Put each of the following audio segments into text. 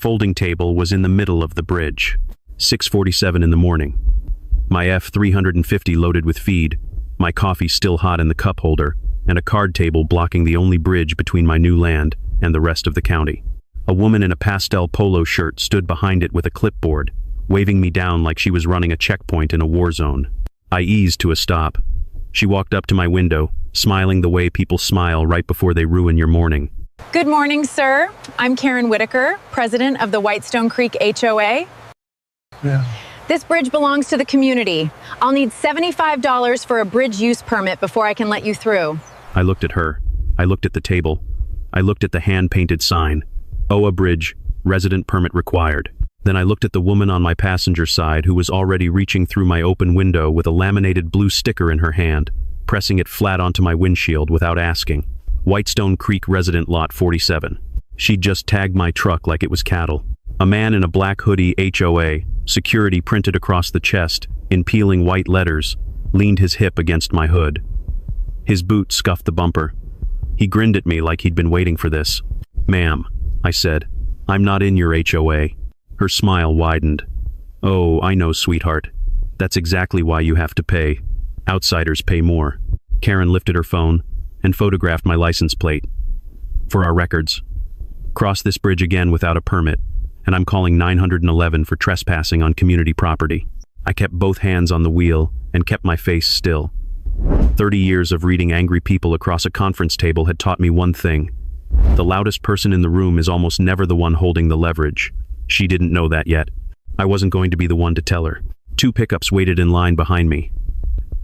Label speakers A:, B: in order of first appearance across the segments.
A: folding table was in the middle of the bridge. 6:47 in the morning. My F-350 loaded with feed, my coffee still hot in the cup holder, and a card table blocking the only bridge between my new land and the rest of the county. A woman in a pastel polo shirt stood behind it with a clipboard, waving me down like she was running a checkpoint in a war zone. I eased to a stop. She walked up to my window, smiling the way people smile right before they ruin your morning.
B: Good morning, sir. I'm Karen Whitaker, president of the Whitestone Creek HOA.
C: Yeah.
B: This bridge belongs to the community. I'll need $75 for a bridge use permit before I can let you through.
A: I looked at her. I looked at the table. I looked at the hand-painted sign. HOA bridge, resident permit required. Then I looked at the woman on my passenger side who was already reaching through my open window with a laminated blue sticker in her hand, pressing it flat onto my windshield without asking. Whitestone Creek Resident Lot 47. She'd just tagged my truck like it was cattle. A man in a black hoodie, HOA, security printed across the chest, in peeling white letters, leaned his hip against my hood. His boot scuffed the bumper. He grinned at me like he'd been waiting for this. "Ma'am," I said, "I'm not in your HOA." Her smile widened. "Oh, I know, sweetheart. That's exactly why you have to pay. Outsiders pay more." Karen lifted her phone and photographed my license plate. "For our records. Cross this bridge again without a permit, and I'm calling 911 for trespassing on community property." I kept both hands on the wheel and kept my face still. 30 years of reading angry people across a conference table had taught me one thing. The loudest person in the room is almost never the one holding the leverage. She didn't know that yet. I wasn't going to be the one to tell her. 2 pickups waited in line behind me,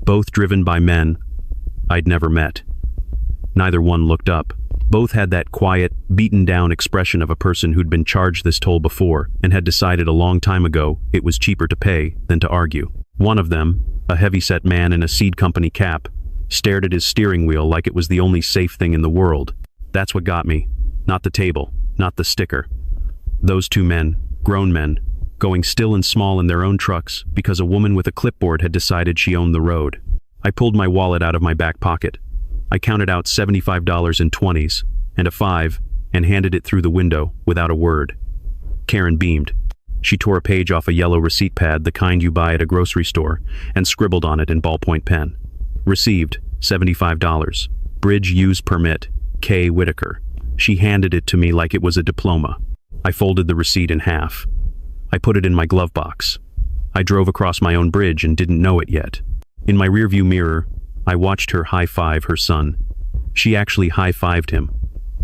A: both driven by men I'd never met. Neither one looked up. Both had that quiet, beaten-down expression of a person who'd been charged this toll before and had decided a long time ago it was cheaper to pay than to argue. One of them, a heavy-set man in a seed company cap, stared at his steering wheel like it was the only safe thing in the world. That's what got me. Not the table, not the sticker. Those 2 men, grown men, going still and small in their own trucks because a woman with a clipboard had decided she owned the road. I pulled my wallet out of my back pocket. I counted out $75 in 20s and a 5 and handed it through the window without a word. Karen beamed. She tore a page off a yellow receipt pad, the kind you buy at a grocery store, and scribbled on it in ballpoint pen. Received, $75. Bridge use permit, K. Whitaker. She handed it to me like it was a diploma. I folded the receipt in half. I put it in my glove box. I drove across my own bridge and didn't know it yet. In my rearview mirror, I watched her high-five her son. She actually high-fived him,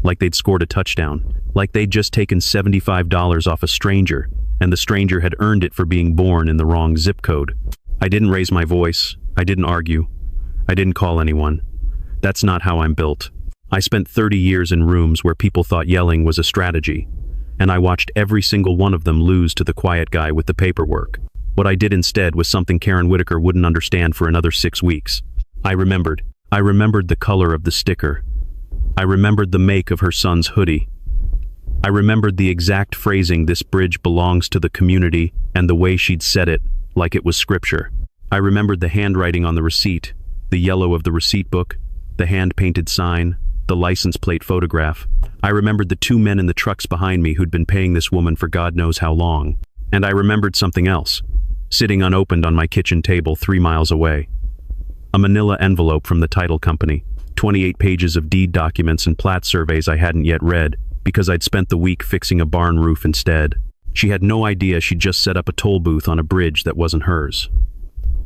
A: like they'd scored a touchdown, like they'd just taken $75 off a stranger, and the stranger had earned it for being born in the wrong zip code. I didn't raise my voice. I didn't argue. I didn't call anyone. That's not how I'm built. I spent 30 years in rooms where people thought yelling was a strategy, and I watched every single one of them lose to the quiet guy with the paperwork. What I did instead was something Karen Whitaker wouldn't understand for another 6 weeks. I remembered the color of the sticker. I remembered the make of her son's hoodie. I remembered the exact phrasing, "This bridge belongs to the community," and the way she'd said it, like it was scripture. I remembered the handwriting on the receipt, the yellow of the receipt book, the hand-painted sign, the license plate photograph. I remembered the 2 men in the trucks behind me who'd been paying this woman for God knows how long. And I remembered something else, sitting unopened on my kitchen table 3 miles away. A manila envelope from the title company, 28 pages of deed documents and plat surveys I hadn't yet read, because I'd spent the week fixing a barn roof instead. She had no idea she'd just set up a toll booth on a bridge that wasn't hers.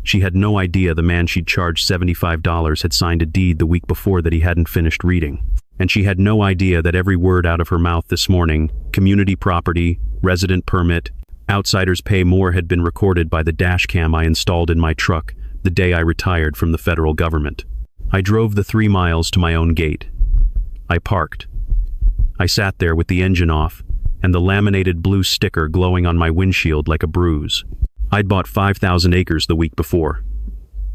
A: She had no idea the man she'd charged $75 had signed a deed the week before that he hadn't finished reading. And she had no idea that every word out of her mouth this morning, community property, resident permit, outsiders pay more, had been recorded by the dash cam I installed in my truck the day I retired from the federal government. I drove the 3 miles to my own gate. I parked. I sat there with the engine off and the laminated blue sticker glowing on my windshield like a bruise. I'd bought 5,000 acres the week before.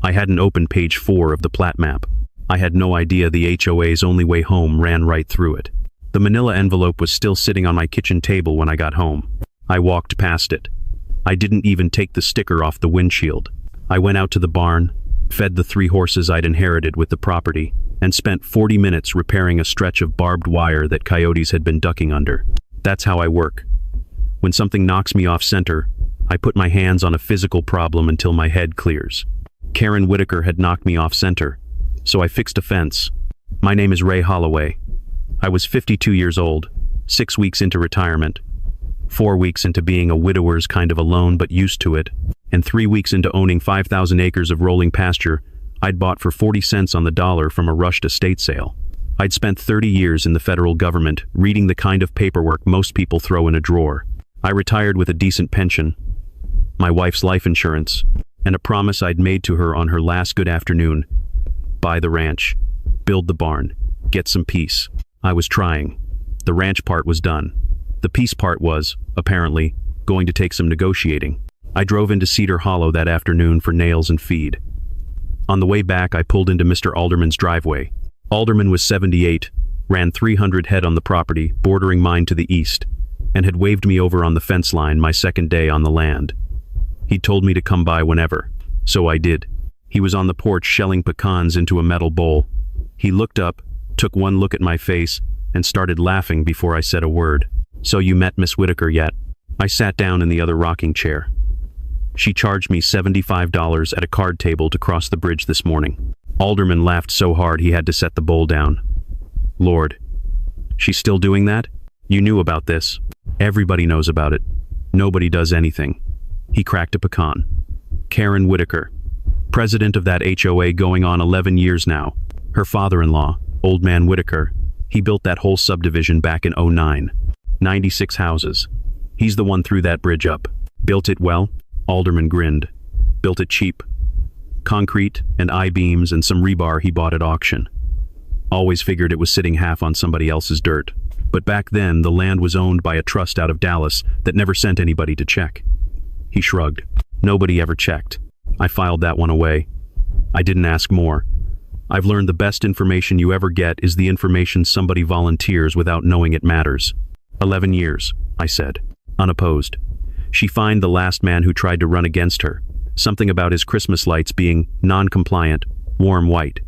A: I hadn't opened page 4 of the plat map. I had no idea the HOA's only way home ran right through it. The manila envelope was still sitting on my kitchen table when I got home. I walked past it. I didn't even take the sticker off the windshield. I went out to the barn, fed the 3 horses I'd inherited with the property, and spent 40 minutes repairing a stretch of barbed wire that coyotes had been ducking under. That's how I work. When something knocks me off center, I put my hands on a physical problem until my head clears. Karen Whitaker had knocked me off center, so I fixed a fence. My name is Ray Holloway. I was 52 years old, 6 weeks into retirement, 4 weeks into being a widower's kind of alone but used to it, and 3 weeks into owning 5,000 acres of rolling pasture I'd bought for 40 cents on the dollar from a rushed estate sale. I'd spent 30 years in the federal government reading the kind of paperwork most people throw in a drawer. I retired with a decent pension, my wife's life insurance, and a promise I'd made to her on her last good afternoon: buy the ranch, build the barn, get some peace. I was trying. The ranch part was done. The peace part was, apparently, going to take some negotiating. I drove into Cedar Hollow that afternoon for nails and feed. On the way back, I pulled into Mr. Alderman's driveway. Alderman was 78, ran 300 head on the property, bordering mine to the east, and had waved me over on the fence line my second day on the land. He'd told me to come by whenever, so I did. He was on the porch shelling pecans into a metal bowl. He looked up, took one look at my face, and started laughing before I said a word. "So you met Miss Whitaker yet?" I sat down in the other rocking chair. "She charged me $75 at a card table to cross the bridge this morning." Alderman laughed so hard he had to set the bowl down. "Lord, she's still doing that? You knew about this. Everybody knows about it. Nobody does anything." He cracked a pecan. "Karen Whitaker, president of that HOA going on 11 years now. Her father-in-law, Old Man Whitaker, he built that whole subdivision back in '09. 96 houses. He's the one threw that bridge up. Built it well?" Alderman grinned. "Built it cheap. Concrete and I-beams and some rebar he bought at auction. Always figured it was sitting half on somebody else's dirt. But back then, the land was owned by a trust out of Dallas that never sent anybody to check." He shrugged. "Nobody ever checked. I filed that one away. I didn't ask more. I've learned the best information you ever get is the information somebody volunteers without knowing it matters." 11 years, I said, unopposed. She fined the last man who tried to run against her. Something about his Christmas lights being non-compliant, warm white.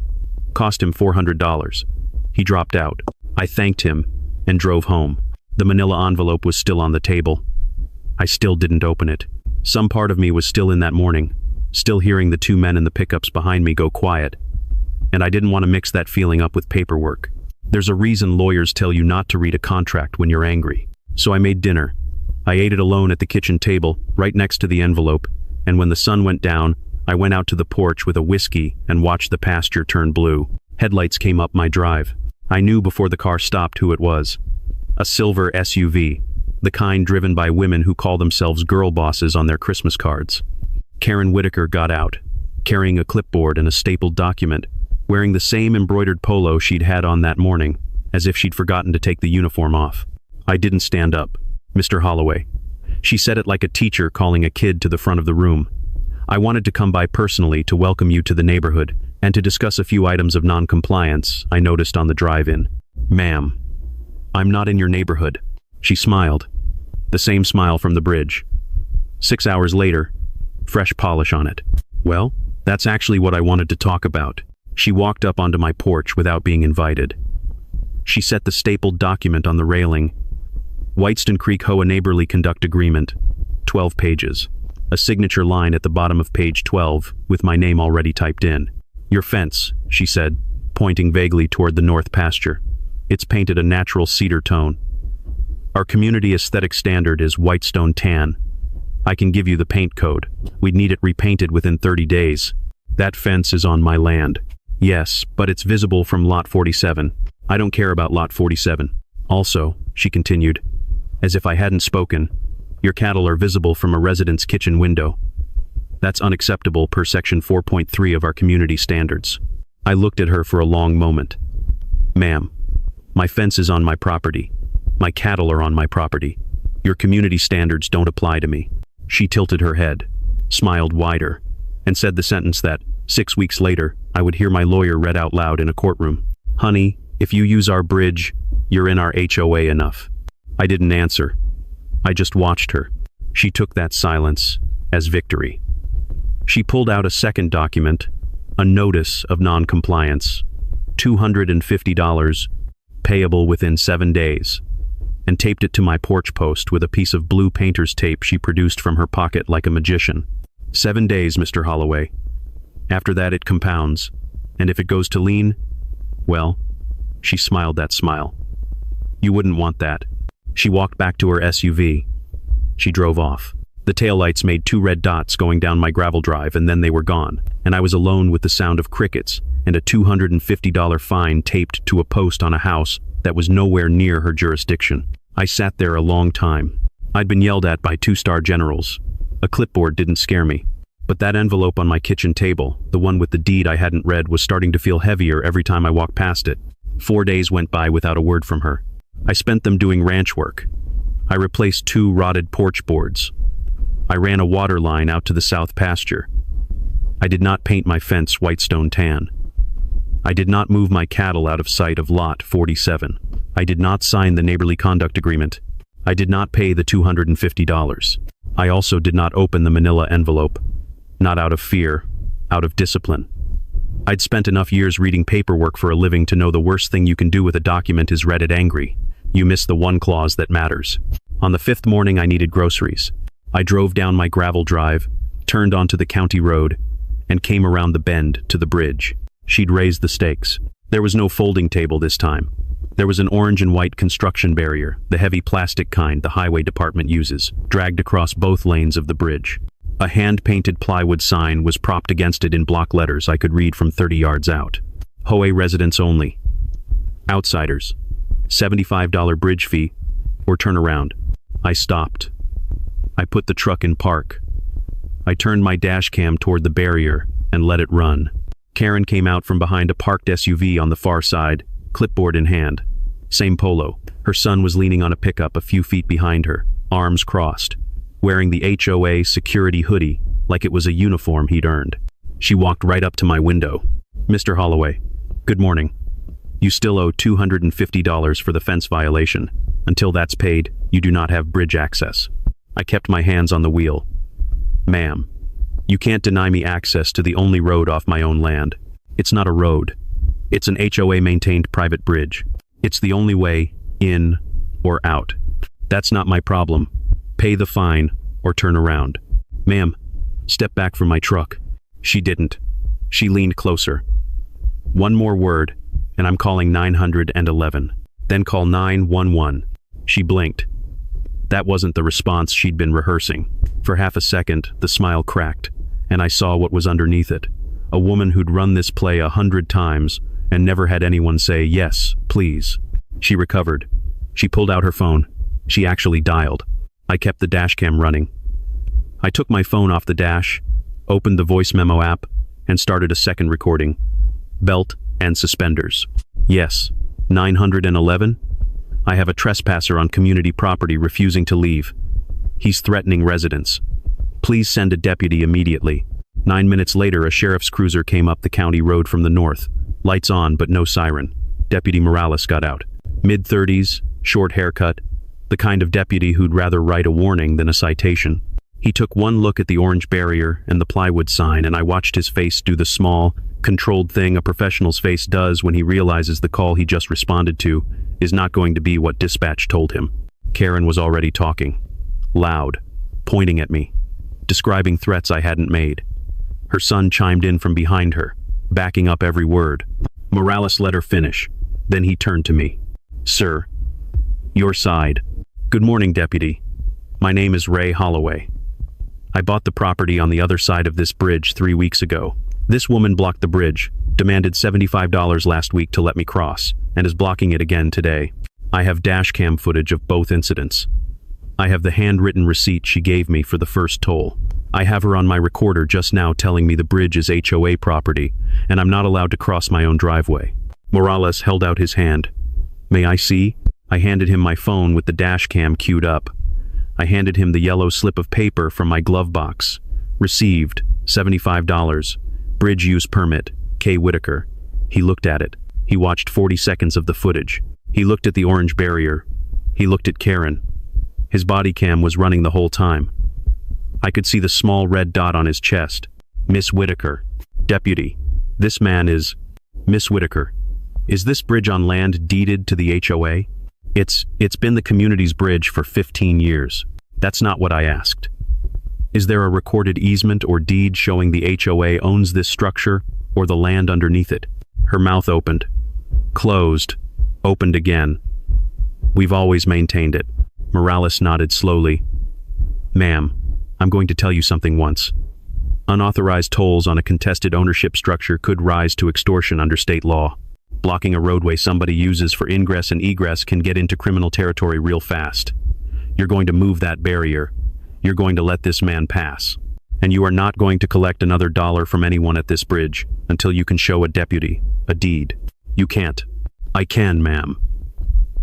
A: Cost him $400. He dropped out. I thanked him and drove home. The manila envelope was still on the table. I still didn't open it. Some part of me was still in that morning, still hearing the two men in the pickups behind me go quiet. And I didn't want to mix that feeling up with paperwork. There's a reason lawyers tell you not to read a contract when you're angry. So I made dinner. I ate it alone at the kitchen table, right next to the envelope, and when the sun went down, I went out to the porch with a whiskey and watched the pasture turn blue. Headlights came up my drive. I knew before the car stopped who it was. A silver SUV, the kind driven by women who call themselves girl bosses on their Christmas cards. Karen Whitaker got out, carrying a clipboard and a stapled document, wearing the same embroidered polo she'd had on that morning, as if she'd forgotten to take the uniform off. I didn't stand up. "Mr. Holloway." She said it like a teacher calling a kid to the front of the room. "I wanted to come by personally to welcome you to the neighborhood and to discuss a few items of non-compliance I noticed on the drive-in." "Ma'am, I'm not in your neighborhood." She smiled. The same smile from the bridge. 6 hours later, fresh polish on it. "Well, that's actually what I wanted to talk about." She walked up onto my porch without being invited. She set the stapled document on the railing. Whitestone Creek HOA Neighborly Conduct Agreement, 12 pages. A signature line at the bottom of page 12, with my name already typed in. "Your fence," she said, pointing vaguely toward the north pasture. "It's painted a natural cedar tone. Our community aesthetic standard is whitestone tan. I can give you the paint code. We'd need it repainted within 30 days. That fence is on my land." "Yes, but it's visible from lot 47. I don't care about lot 47. Also," she continued, as if I hadn't spoken, "your cattle are visible from a resident's kitchen window. That's unacceptable per section 4.3 of our community standards." I looked at her for a long moment. "Ma'am, my fence is on my property. My cattle are on my property. Your community standards don't apply to me." She tilted her head, smiled wider, and said the sentence that, 6 weeks later, I would hear my lawyer read out loud in a courtroom. "Honey, if you use our bridge, you're in our HOA enough." I didn't answer. I just watched her. She took that silence as victory. She pulled out a second document, a notice of non-compliance, $250, payable within 7 days. and taped it to my porch post with a piece of blue painter's tape she produced from her pocket like a magician. 7 days, Mr. Holloway. After that it compounds, and if it goes to lean, well, she smiled that smile. You wouldn't want that. She walked back to her SUV. She drove off. The taillights made 2 red dots going down my gravel drive, and then they were gone, and I was alone with the sound of crickets and a $250 fine taped to a post on a house that was nowhere near her jurisdiction. I sat there a long time. I'd been yelled at by 2-star generals. A clipboard didn't scare me. But that envelope on my kitchen table, the one with the deed I hadn't read, was starting to feel heavier every time I walked past it. 4 days went by without a word from her. I spent them doing ranch work. I replaced 2 rotted porch boards. I ran a water line out to the south pasture. I did not paint my fence whitestone tan. I did not move my cattle out of sight of lot 47. I did not sign the neighborly conduct agreement. I did not pay the $250. I also did not open the manila envelope. Not out of fear, out of discipline. I'd spent enough years reading paperwork for a living to know the worst thing you can do with a document is read it angry. You miss the one clause that matters. On the 5th morning I needed groceries. I drove down my gravel drive, turned onto the county road, and came around the bend to the bridge. She'd raised the stakes. There was no folding table this time. There was an orange and white construction barrier, the heavy plastic kind the highway department uses, dragged across both lanes of the bridge. A hand-painted plywood sign was propped against it in block letters I could read from 30 yards out. HOA residents only. Outsiders. $75 bridge fee, or turn around. I stopped. I put the truck in park. I turned my dash cam toward the barrier and let it run. Karen came out from behind a parked SUV on the far side, clipboard in hand. Same polo. Her son was leaning on a pickup a few feet behind her, arms crossed, wearing the HOA security hoodie like it was a uniform he'd earned. She walked right up to my window. Mr. Holloway, good morning. You still owe $250 for the fence violation. Until that's paid, you do not have bridge access. I kept my hands on the wheel. Ma'am, you can't deny me access to the only road off my own land. It's not a road. It's an HOA-maintained private bridge. It's the only way in or out. That's not my problem. Pay the fine or turn around. Ma'am, step back from my truck. She didn't. She leaned closer. One more word, and I'm calling 911. Then call 911. She blinked. That wasn't the response she'd been rehearsing. For half a second, the smile cracked, and I saw what was underneath it. A woman who'd run this play 100 times and never had anyone say, yes, please. She recovered. She pulled out her phone. She actually dialed. I kept the dash cam running. I took my phone off the dash, opened the voice memo app, and started a second recording. Belt and suspenders. Yes, 911? I have a trespasser on community property refusing to leave. He's threatening residents. Please send a deputy immediately. 9 minutes later, a sheriff's cruiser came up the county road from the north. Lights on, but no siren. Deputy Morales got out. Mid-30s, short haircut, the kind of deputy who'd rather write a warning than a citation. He took one look at the orange barrier and the plywood sign, and I watched his face do the small, controlled thing a professional's face does when he realizes the call he just responded to is not going to be what dispatch told him. Karen was already talking. Loud, pointing at me, describing threats I hadn't made. Her son chimed in from behind her, backing up every word. Morales let her finish. Then he turned to me. Sir, your side. Good morning, Deputy. My name is Ray Holloway. I bought the property on the other side of this bridge 3 weeks ago. This woman blocked the bridge, demanded $75 last week to let me cross, and is blocking it again today. I have dash cam footage of both incidents. I have the handwritten receipt she gave me for the first toll. I have her on my recorder just now telling me the bridge is HOA property, and I'm not allowed to cross my own driveway. Morales held out his hand. May I see? I handed him my phone with the dash cam queued up. I handed him the yellow slip of paper from my glove box. Received, $75. Bridge use permit, K. Whitaker. He looked at it. He watched 40 seconds of the footage. He looked at the orange barrier. He looked at Karen. His body cam was running the whole time. I could see the small red dot on his chest. Miss Whitaker. Deputy. This man is... Miss Whitaker. Is this bridge on land deeded to the HOA? It's been the community's bridge for 15 years. That's not what I asked. Is there a recorded easement or deed showing the HOA owns this structure or the land underneath it? Her mouth opened, closed, opened again. We've always maintained it. Morales nodded slowly. Ma'am, I'm going to tell you something once. Unauthorized tolls on a contested ownership structure could rise to extortion under state law. Blocking a roadway somebody uses for ingress and egress can get into criminal territory real fast. You're going to move that barrier. You're going to let this man pass. And you are not going to collect another dollar from anyone at this bridge until you can show a deputy, a deed. You can't. I can, ma'am.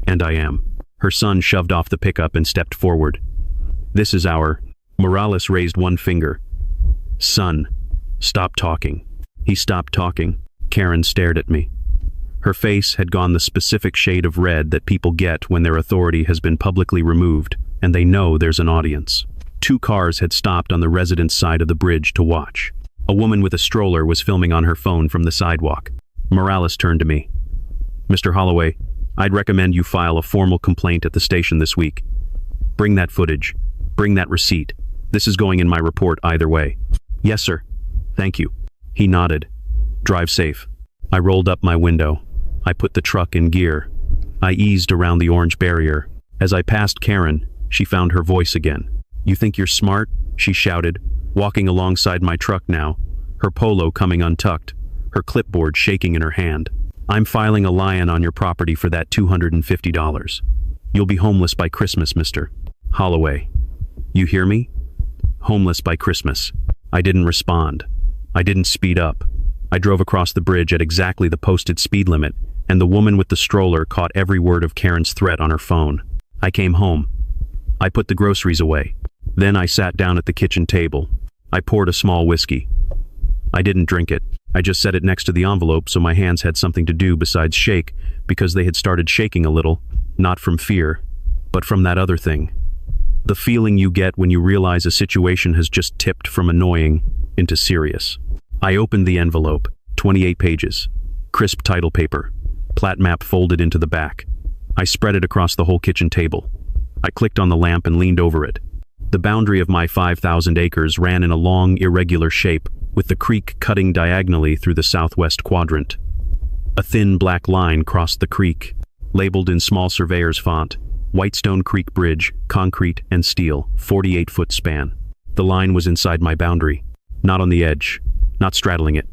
A: And I am. Her son shoved off the pickup and stepped forward. This is our... Morales raised one finger. Son, stop talking. He stopped talking. Karen stared at me. Her face had gone the specific shade of red that people get when their authority has been publicly removed and they know there's an audience. 2 cars had stopped on the residence side of the bridge to watch. A woman with a stroller was filming on her phone from the sidewalk. Morales turned to me. Mr. Holloway, I'd recommend you file a formal complaint at the station this week. Bring that footage. Bring that receipt. This is going in my report either way. Yes, sir. Thank you. He nodded. Drive safe. I rolled up my window. I put the truck in gear. I eased around the orange barrier. As I passed Karen, she found her voice again. You think you're smart? She shouted, walking alongside my truck now, her polo coming untucked, her clipboard shaking in her hand. I'm filing a lion on your property for that $250. You'll be homeless by Christmas, Mr. Holloway. You hear me? Homeless by Christmas. I didn't respond. I didn't speed up. I drove across the bridge at exactly the posted speed limit, and the woman with the stroller caught every word of Karen's threat on her phone. I came home. I put the groceries away. Then I sat down at the kitchen table. I poured a small whiskey. I didn't drink it. I just set it next to the envelope so my hands had something to do besides shake, because they had started shaking a little, not from fear, but from that other thing. The feeling you get when you realize a situation has just tipped from annoying into serious. I opened the envelope, 28 pages, crisp title paper, plat map folded into the back. I spread it across the whole kitchen table. I clicked on the lamp and leaned over it. The boundary of my 5,000 acres ran in a long, irregular shape, with the creek cutting diagonally through the southwest quadrant. A thin black line crossed the creek, labeled in small surveyor's font, Whitestone Creek Bridge, concrete and steel, 48-foot span. The line was inside my boundary, not on the edge, not straddling it,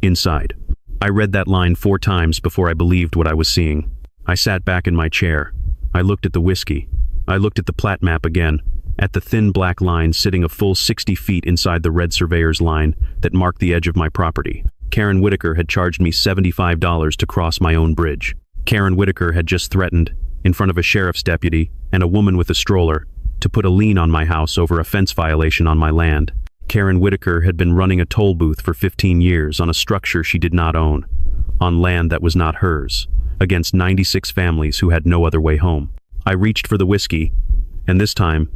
A: inside. I read that line 4 times before I believed what I was seeing. I sat back in my chair. I looked at the whiskey. I looked at the plat map again, at the thin black line sitting a full 60 feet inside the red surveyor's line that marked the edge of my property. Karen Whitaker had charged me $75 to cross my own bridge. Karen Whitaker had just threatened, in front of a sheriff's deputy and a woman with a stroller, to put a lien on my house over a fence violation on my land. Karen Whitaker had been running a toll booth for 15 years on a structure she did not own, on land that was not hers, against 96 families who had no other way home. I reached for the whiskey, and this time,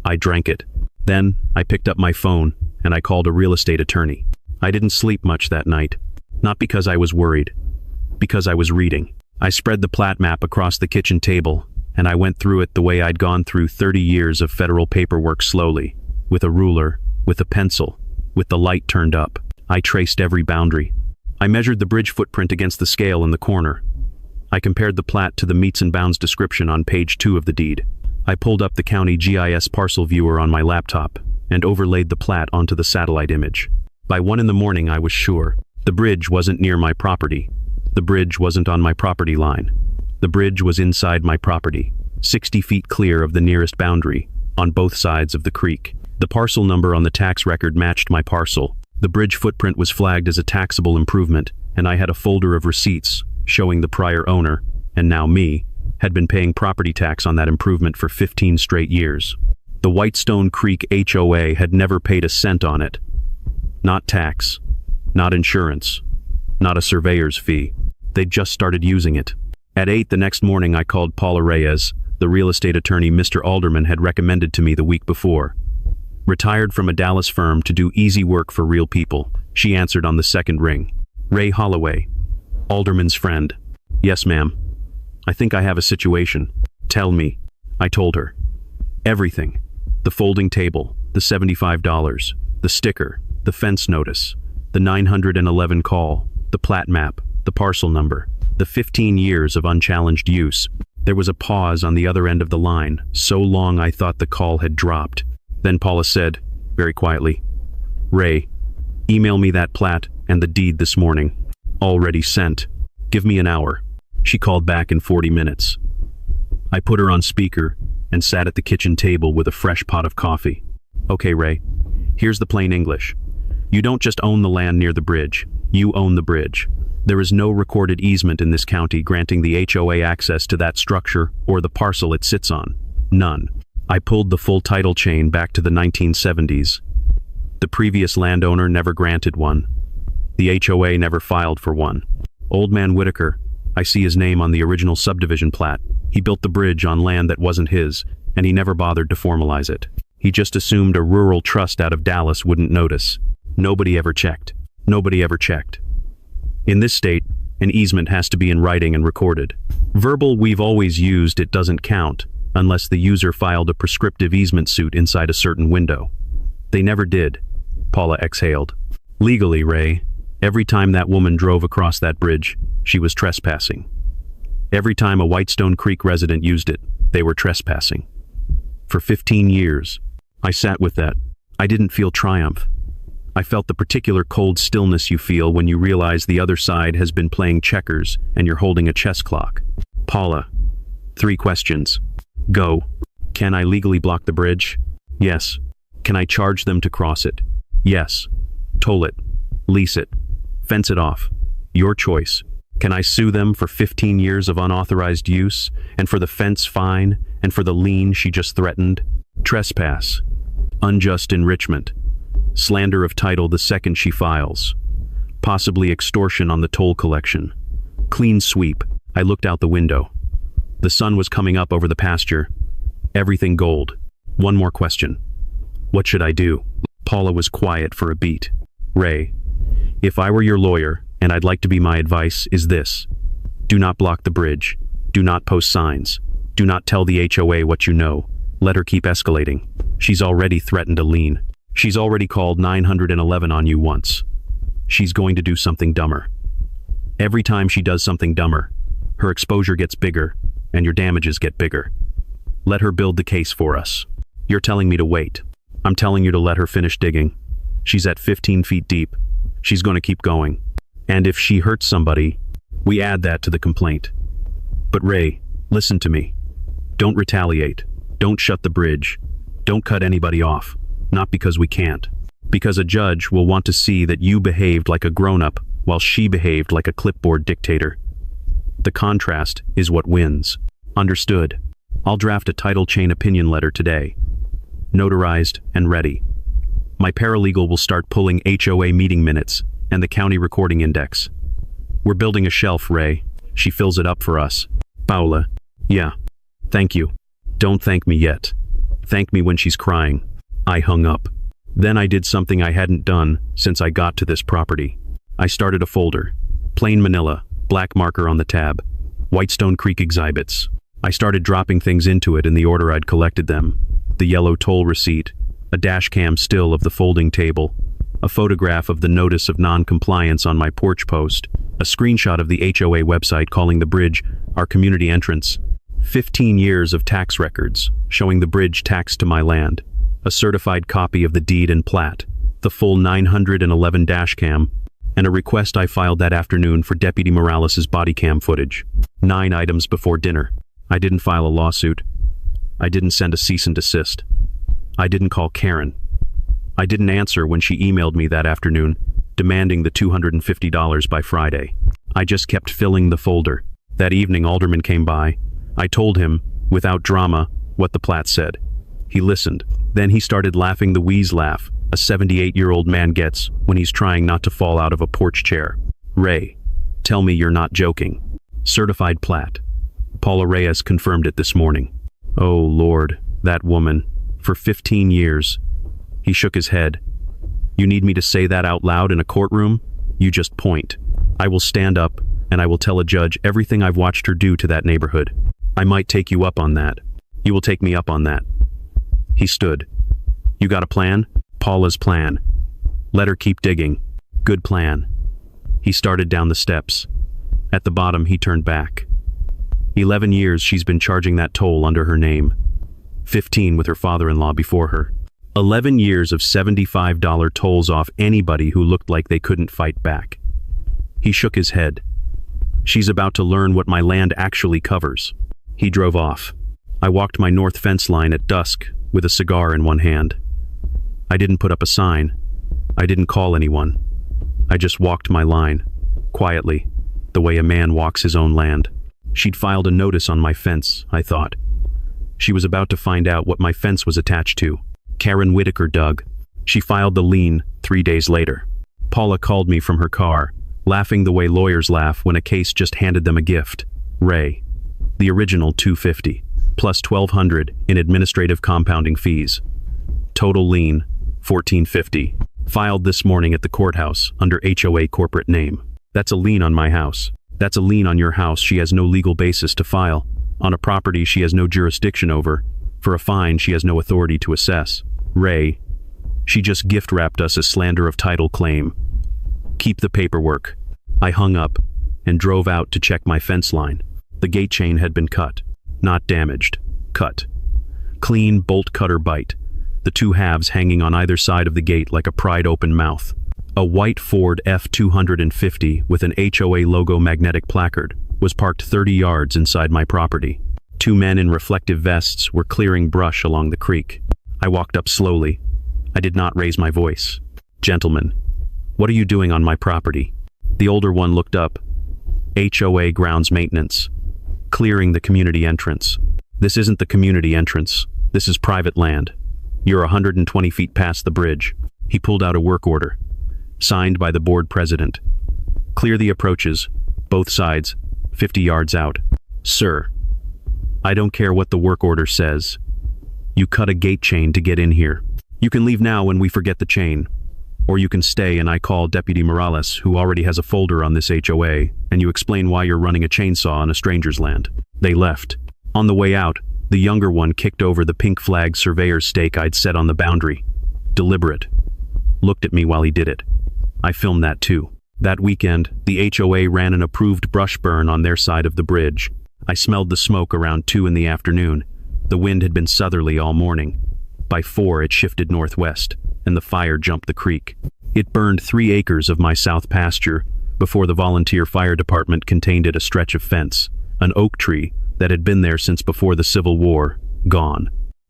A: I drank it. Then, I picked up my phone, and I called a real estate attorney. I didn't sleep much that night, not because I was worried, because I was reading. I spread the plat map across the kitchen table, and I went through it the way I'd gone through 30 years of federal paperwork slowly, with a ruler, with a pencil, with the light turned up. I traced every boundary. I measured the bridge footprint against the scale in the corner. I compared the plat to the meets and bounds description on page 2 of the deed. I pulled up the county GIS parcel viewer on my laptop and overlaid the plat onto the satellite image. By 1 in the morning, I was sure. The bridge wasn't near my property. The bridge wasn't on my property line. The bridge was inside my property, 60 feet clear of the nearest boundary, on both sides of the creek. The parcel number on the tax record matched my parcel. The bridge footprint was flagged as a taxable improvement, and I had a folder of receipts showing the prior owner, and now me, had been paying property tax on that improvement for 15 straight years. The Whitestone Creek HOA had never paid a cent on it. Not tax, not insurance, not a surveyor's fee. They'd just started using it. At 8 the next morning, I called Paula Reyes, the real estate attorney Mr. Alderman had recommended to me the week before. Retired from a Dallas firm to do easy work for real people, she answered on the second ring. Ray Holloway, Alderman's friend. Yes, ma'am. I think I have a situation. Tell me. I told her. Everything. The folding table, the $75, the sticker, the fence notice, the 911 call, the plat map, the parcel number, the 15 years of unchallenged use. There was a pause on the other end of the line, so long I thought the call had dropped. Then Paula said, very quietly, "Ray, email me that plat and the deed this morning. Already sent. Give me an hour." She called back in 40 minutes. I put her on speaker and sat at the kitchen table with a fresh pot of coffee. "Okay, Ray, here's the plain English. You don't just own the land near the bridge, you own the bridge. There is no recorded easement in this county granting the HOA access to that structure or the parcel it sits on. None." I pulled the full title chain back to the 1970s. The previous landowner never granted one. The HOA never filed for one. Old Man Whitaker, I see his name on the original subdivision plat. He built the bridge on land that wasn't his, and he never bothered to formalize it. He just assumed a rural trust out of Dallas wouldn't notice. Nobody ever checked. Nobody ever checked. In this state, an easement has to be in writing and recorded. Verbal we've always used it doesn't count, unless the user filed a prescriptive easement suit inside a certain window. They never did. Paula exhaled. Legally, Ray, every time that woman drove across that bridge, she was trespassing. Every time a Whitestone Creek resident used it, they were trespassing. For 15 years, I sat with that. I didn't feel triumph. I felt the particular cold stillness you feel when you realize the other side has been playing checkers and you're holding a chess clock. Paula, 3 questions. Go. Can I legally block the bridge? Yes. Can I charge them to cross it? Yes. Toll it. Lease it. Fence it off. Your choice. Can I sue them for 15 years of unauthorized use, and for the fence fine, and for the lien she just threatened? Trespass. Unjust enrichment. Slander of title the second she files. Possibly extortion on the toll collection. Clean sweep. I looked out the window. The sun was coming up over the pasture. Everything gold. One more question. What should I do? Paula was quiet for a beat. Ray, if I were your lawyer, and I'd like to be, my advice is this. Do not block the bridge. Do not post signs. Do not tell the HOA what you know. Let her keep escalating. She's already threatened a lien. She's already called 911 on you once. She's going to do something dumber. Every time she does something dumber, her exposure gets bigger, and your damages get bigger. Let her build the case for us. You're telling me to wait. I'm telling you to let her finish digging. She's at 15 feet deep. She's going to keep going. And if she hurts somebody, we add that to the complaint. But Ray, listen to me. Don't retaliate. Don't shut the bridge. Don't cut anybody off. Not because we can't. Because a judge will want to see that you behaved like a grown-up while she behaved like a clipboard dictator. The contrast is what wins. Understood. I'll draft a title chain opinion letter today. Notarized and ready. My paralegal will start pulling HOA meeting minutes and the county recording index. We're building a shelf, Ray. She fills it up for us. Paula. Yeah. Thank you. Don't thank me yet. Thank me when she's crying. I hung up. Then I did something I hadn't done since I got to this property. I started a folder. Plain manila, black marker on the tab. Whitestone Creek exhibits. I started dropping things into it in the order I'd collected them. The yellow toll receipt, a dash cam still of the folding table, a photograph of the notice of non-compliance on my porch post, a screenshot of the HOA website calling the bridge our community entrance, 15 years of tax records showing the bridge taxed to my land, a certified copy of the deed and plat, the full 911 dash cam, and a request I filed that afternoon for Deputy Morales' body cam footage. 9 items before dinner. I didn't file a lawsuit. I didn't send a cease and desist. I didn't call Karen. I didn't answer when she emailed me that afternoon, demanding the $250 by Friday. I just kept filling the folder. That evening, Alderman came by. I told him, without drama, what the plat said. He listened. Then he started laughing the wheeze laugh a 78-year-old man gets when he's trying not to fall out of a porch chair. Ray, tell me you're not joking. Certified plat. Paula Reyes confirmed it this morning. Oh, Lord, that woman. For 15 years. He shook his head. You need me to say that out loud in a courtroom? You just point. I will stand up, and I will tell a judge everything I've watched her do to that neighborhood. I might take you up on that. You will take me up on that. He stood. You got a plan? Paula's plan. Let her keep digging. Good plan. He started down the steps. At the bottom, he turned back. 11 years she's been charging that toll under her name. 15 with her father-in-law before her. 11 years of $75 tolls off anybody who looked like they couldn't fight back. He shook his head. She's about to learn what my land actually covers. He drove off. I walked my north fence line at dusk with a cigar in one hand. I didn't put up a sign. I didn't call anyone. I just walked my line, quietly, the way a man walks his own land. She'd filed a notice on my fence, I thought. She was about to find out what my fence was attached to. Karen Whitaker dug. She filed the lien 3 days later. Paula called me from her car, laughing the way lawyers laugh when a case just handed them a gift. Ray. The original $250, plus $1,200 in administrative compounding fees. Total lien, $1,450. Filed this morning at the courthouse under HOA corporate name. That's a lien on my house. That's a lien on your house she has no legal basis to file. On a property she has no jurisdiction over. For a fine she has no authority to assess. Ray. She just gift-wrapped us a slander of title claim. Keep the paperwork. I hung up and drove out to check my fence line. The gate chain had been cut. Not damaged. Cut. Clean bolt cutter bite. The two halves hanging on either side of the gate like a pried open mouth. A white Ford F-250 with an HOA logo magnetic placard was parked 30 yards inside my property. Two men in reflective vests were clearing brush along the creek. I walked up slowly. I did not raise my voice. Gentlemen, what are you doing on my property? The older one looked up. HOA grounds maintenance. Clearing the community entrance. This isn't the community entrance. This is private land. You're 120 feet past the bridge. He pulled out a work order. Signed by the board president. Clear the approaches, both sides, 50 yards out. Sir, I don't care what the work order says. You cut a gate chain to get in here. You can leave now when we forget the chain. Or you can stay and I call Deputy Morales, who already has a folder on this HOA, and you explain why you're running a chainsaw on a stranger's land. They left. On the way out, the younger one kicked over the pink flag surveyor's stake I'd set on the boundary. Deliberate. Looked at me while he did it. I filmed that too. That weekend, the HOA ran an approved brush burn on their side of the bridge. I smelled the smoke around 2 in the afternoon. The wind had been southerly all morning. By 4 it shifted northwest, and the fire jumped the creek. It burned 3 acres of my south pasture before the volunteer fire department contained it a stretch of fence, an oak tree that had been there since before the Civil War, gone.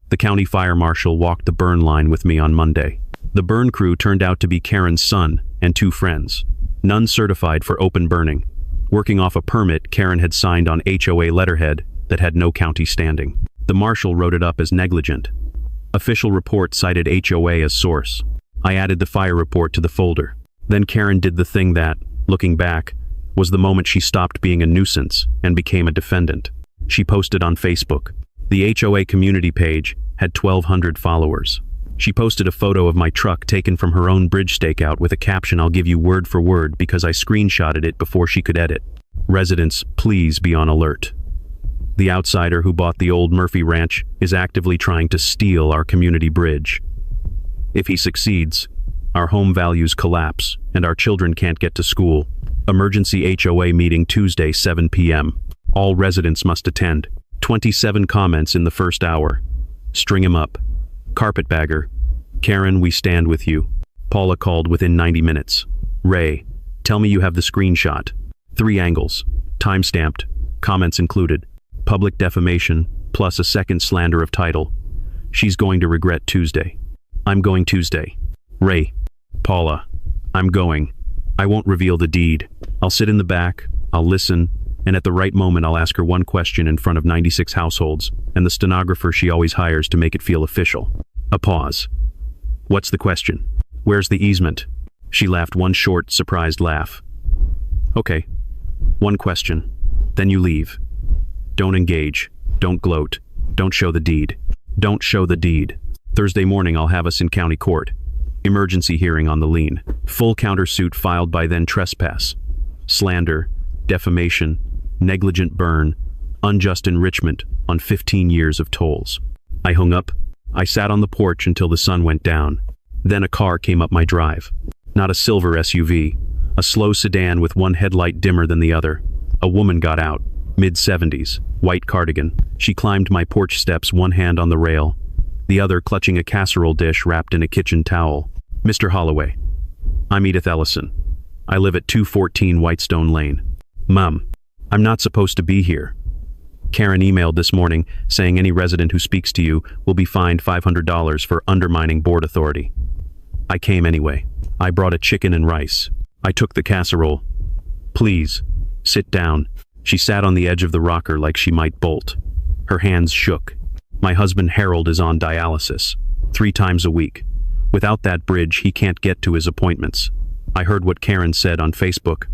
A: The county fire marshal walked the burn line with me on Monday. The burn crew turned out to be Karen's son and 2 friends, none certified for open burning, working off a permit Karen had signed on HOA letterhead that had no county standing. The marshal wrote it up as negligent. Official report cited HOA as source. I added the fire report to the folder. Then Karen did the thing that, looking back, was the moment she stopped being a nuisance and became a defendant. She posted on Facebook. The HOA community page had 1,200 followers. She posted a photo of my truck taken from her own bridge stakeout with a caption I'll give you word for word because I screenshotted it before she could edit. Residents, please be on alert. The outsider who bought the old Murphy Ranch is actively trying to steal our community bridge. If he succeeds, our home values collapse and our children can't get to school. Emergency HOA meeting Tuesday, 7 p.m. All residents must attend. 27 comments in the first hour. String him up. Carpetbagger. Karen, we stand with you. Paula called within 90 minutes. Ray, tell me you have the screenshot. 3 angles. Time-stamped. Comments included. Public defamation, plus a second slander of title. She's going to regret Tuesday. I'm going Tuesday. Ray. Paula. I'm going. I won't reveal the deed. I'll sit in the back, I'll listen, and at the right moment I'll ask her one question in front of 96 households, and the stenographer she always hires to make it feel official. A pause. What's the question? Where's the easement? She laughed one short, surprised laugh. Okay. One question. Then you leave. Don't engage. Don't gloat. Don't show the deed. Don't show the deed. Thursday morning I'll have us in county court. Emergency hearing on the lien. Full countersuit filed by then trespass, slander, defamation, negligent burn, Unjust enrichment on 15 years of tolls. I hung up. I sat on the porch until the sun went down. Then a car came up my drive. Not a silver SUV, a slow sedan with one headlight dimmer than the other. A woman got out, mid-70s, white cardigan. She climbed my porch steps, one hand on the rail, the other clutching a casserole dish wrapped in a kitchen towel. "Mr. Holloway, I'm Edith Ellison. I live at 214 Whitestone Lane. Mom, I'm not supposed to be here. Karen emailed this morning saying any resident who speaks to you will be fined $500 for undermining board authority. I came anyway. I brought a chicken and rice. I took the casserole. Please, sit down." She sat on the edge of the rocker like she might bolt. Her hands shook. "My husband Harold is on dialysis, 3 times a week. Without that bridge, he can't get to his appointments. I heard what Karen said on Facebook,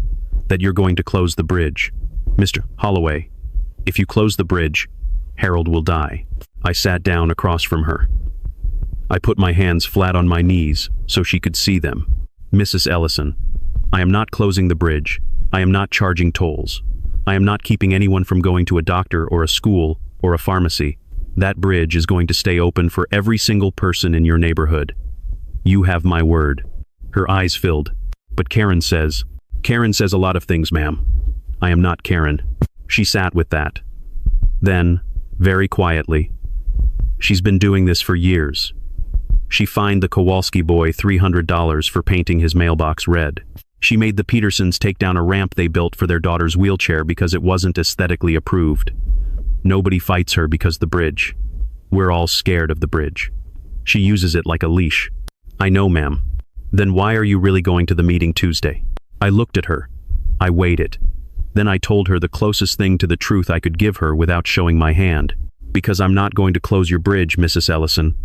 A: that you're going to close the bridge. Mr. Holloway, if you close the bridge, Harold will die." I sat down across from her. I put my hands flat on my knees so she could see them. "Mrs. Ellison, I am not closing the bridge. I am not charging tolls. I am not keeping anyone from going to a doctor or a school or a pharmacy. That bridge is going to stay open for every single person in your neighborhood. You have my word." Her eyes filled. "But Karen says a a lot of things, ma'am. I am not Karen." She sat with that. Then, very quietly, "She's been doing this for years. She fined the Kowalski boy $300 for painting his mailbox red. She made the Petersons take down a ramp they built for their daughter's wheelchair because it wasn't aesthetically approved. Nobody fights her because the bridge. We're all scared of the bridge. She uses it like a leash." "I know, ma'am." "Then why are you really going to the meeting Tuesday?" I looked at her. I weighed it. Then I told her the closest thing to the truth I could give her without showing my hand. "Because I'm not going to close your bridge, Mrs. Ellison.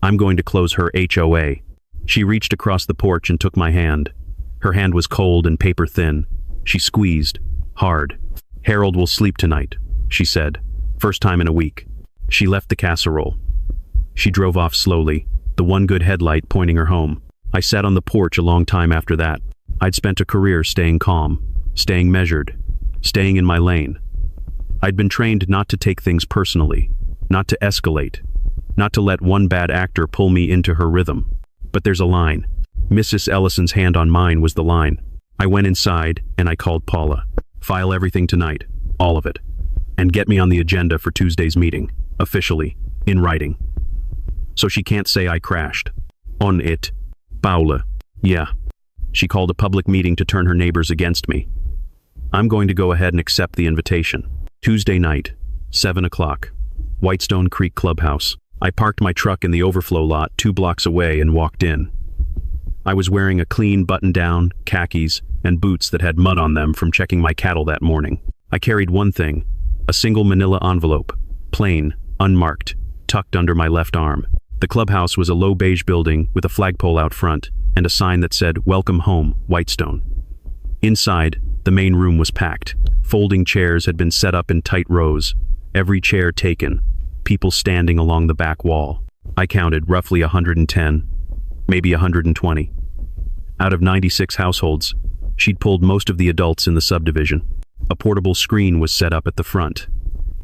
A: I'm going to close her HOA." She reached across the porch and took my hand. Her hand was cold and paper thin. She squeezed, hard. "Harold will sleep tonight," she said. "First time in a week." She left the casserole. She drove off slowly, the one good headlight pointing her home. I sat on the porch a long time after that. I'd spent a career staying calm, staying measured, staying in my lane. I'd been trained not to take things personally, not to escalate, not to let one bad actor pull me into her rhythm. But there's a line. Mrs. Ellison's hand on mine was the line. I went inside and I called Paula. "File everything tonight, all of it, and get me on the agenda for Tuesday's meeting, officially, in writing. So she can't say I crashed. On it. Paula." "Yeah." She called a public meeting to turn her neighbors against me. "I'm going to go ahead and accept the invitation. Tuesday night, 7 o'clock, Whitestone Creek Clubhouse." I parked my truck in the overflow lot 2 blocks away and walked in. I was wearing a clean button-down, khakis, and boots that had mud on them from checking my cattle that morning. I carried one thing, a single manila envelope, plain, unmarked, tucked under my left arm. The clubhouse was a low beige building with a flagpole out front and a sign that said, "Welcome home, Whitestone." Inside, the main room was packed. Folding chairs had been set up in tight rows, every chair taken, people standing along the back wall. I counted roughly 110, maybe 120. Out of 96 households, she'd pulled most of the adults in the subdivision. A portable screen was set up at the front.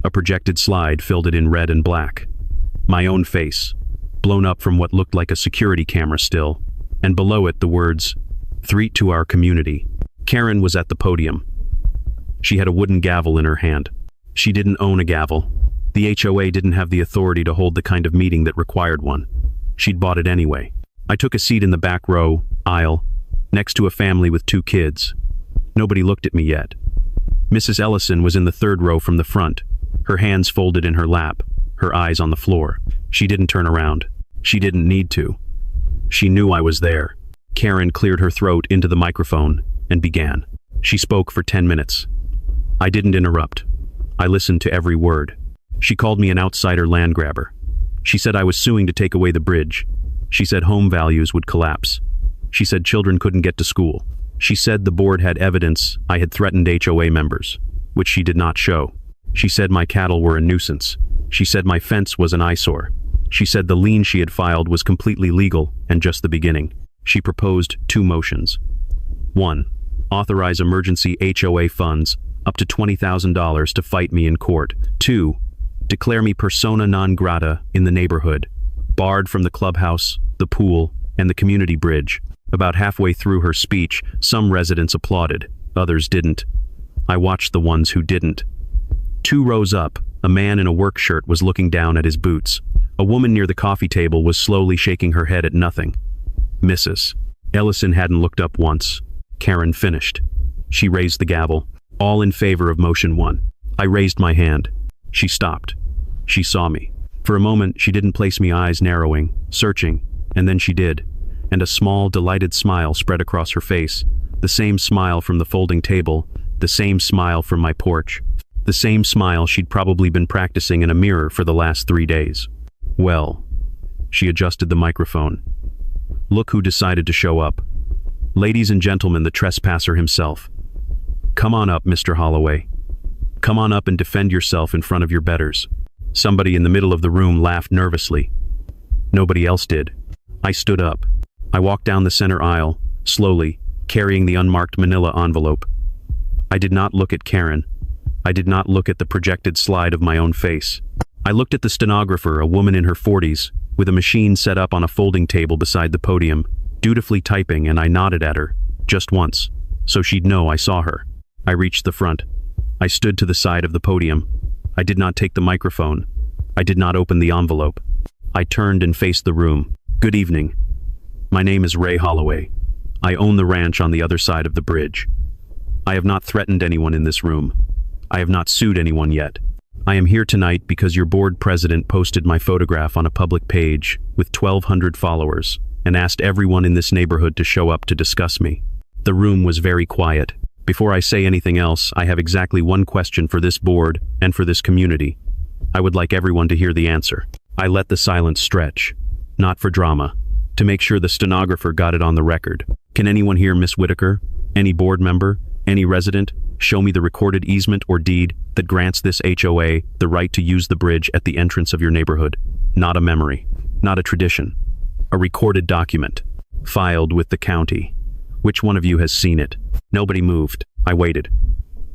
A: A projected slide filled it in red and black. My own face, blown up from what looked like a security camera still, and below it the words, "Threat to our community." Karen was at the podium. She had a wooden gavel in her hand. She didn't own a gavel. The HOA didn't have the authority to hold the kind of meeting that required one. She'd bought it anyway. I took a seat in the back row, aisle, next to a family with 2 kids. Nobody looked at me yet. Mrs. Ellison was in the 3rd row from the front, her hands folded in her lap, her eyes on the floor. She didn't turn around. She didn't need to. She knew I was there. Karen cleared her throat into the microphone and began. She spoke for 10 minutes. I didn't interrupt. I listened to every word. She called me an outsider land grabber. She said I was suing to take away the bridge. She said home values would collapse. She said children couldn't get to school. She said the board had evidence I had threatened HOA members, which she did not show. She said my cattle were a nuisance. She said my fence was an eyesore. She said the lien she had filed was completely legal and just the beginning. She proposed 2 motions. 1. Authorize emergency HOA funds up to $20,000 to fight me in court. 2. Declare me persona non grata in the neighborhood, barred from the clubhouse, the pool, and the community bridge. About halfway through her speech, some residents applauded, others didn't. I watched the ones who didn't. 2 rows up, a man in a work shirt was looking down at his boots. A woman near the coffee table was slowly shaking her head at nothing. Mrs. Ellison hadn't looked up once. Karen finished. She raised the gavel. All in favor of motion 1. I raised my hand. She stopped. She saw me. For a moment, she didn't place me, eyes narrowing, searching, and then she did. And a small, delighted smile spread across her face. The same smile from the folding table, the same smile from my porch, the same smile she'd probably been practicing in a mirror for the last 3 days. Well, she adjusted the microphone. Look who decided to show up. Ladies and gentlemen, the trespasser himself. Come on up, Mr. Holloway. Come on up and defend yourself in front of your betters. Somebody in the middle of the room laughed nervously. Nobody else did. I stood up. I walked down the center aisle, slowly, carrying the unmarked manila envelope. I did not look at Karen. I did not look at the projected slide of my own face. I looked at the stenographer, a woman in her 40s, with a machine set up on a folding table beside the podium, dutifully typing, and I nodded at her, just once, so she'd know I saw her. I reached the front. I stood to the side of the podium. I did not take the microphone. I did not open the envelope. I turned and faced the room. Good evening. My name is Ray Holloway. I own the ranch on the other side of the bridge. I have not threatened anyone in this room. I have not sued anyone yet. I am here tonight because your board president posted my photograph on a public page with 1,200 followers and asked everyone in this neighborhood to show up to discuss me. The room was very quiet. Before I say anything else, I have exactly one question for this board and for this community. I would like everyone to hear the answer. I let the silence stretch, not for drama, to make sure the stenographer got it on the record. Can anyone hear Miss Whitaker? Any board member? Any resident? Show me the recorded easement or deed that grants this HOA the right to use the bridge at the entrance of your neighborhood. Not a memory, not a tradition. A recorded document, filed with the county. Which one of you has seen it? Nobody moved. I waited.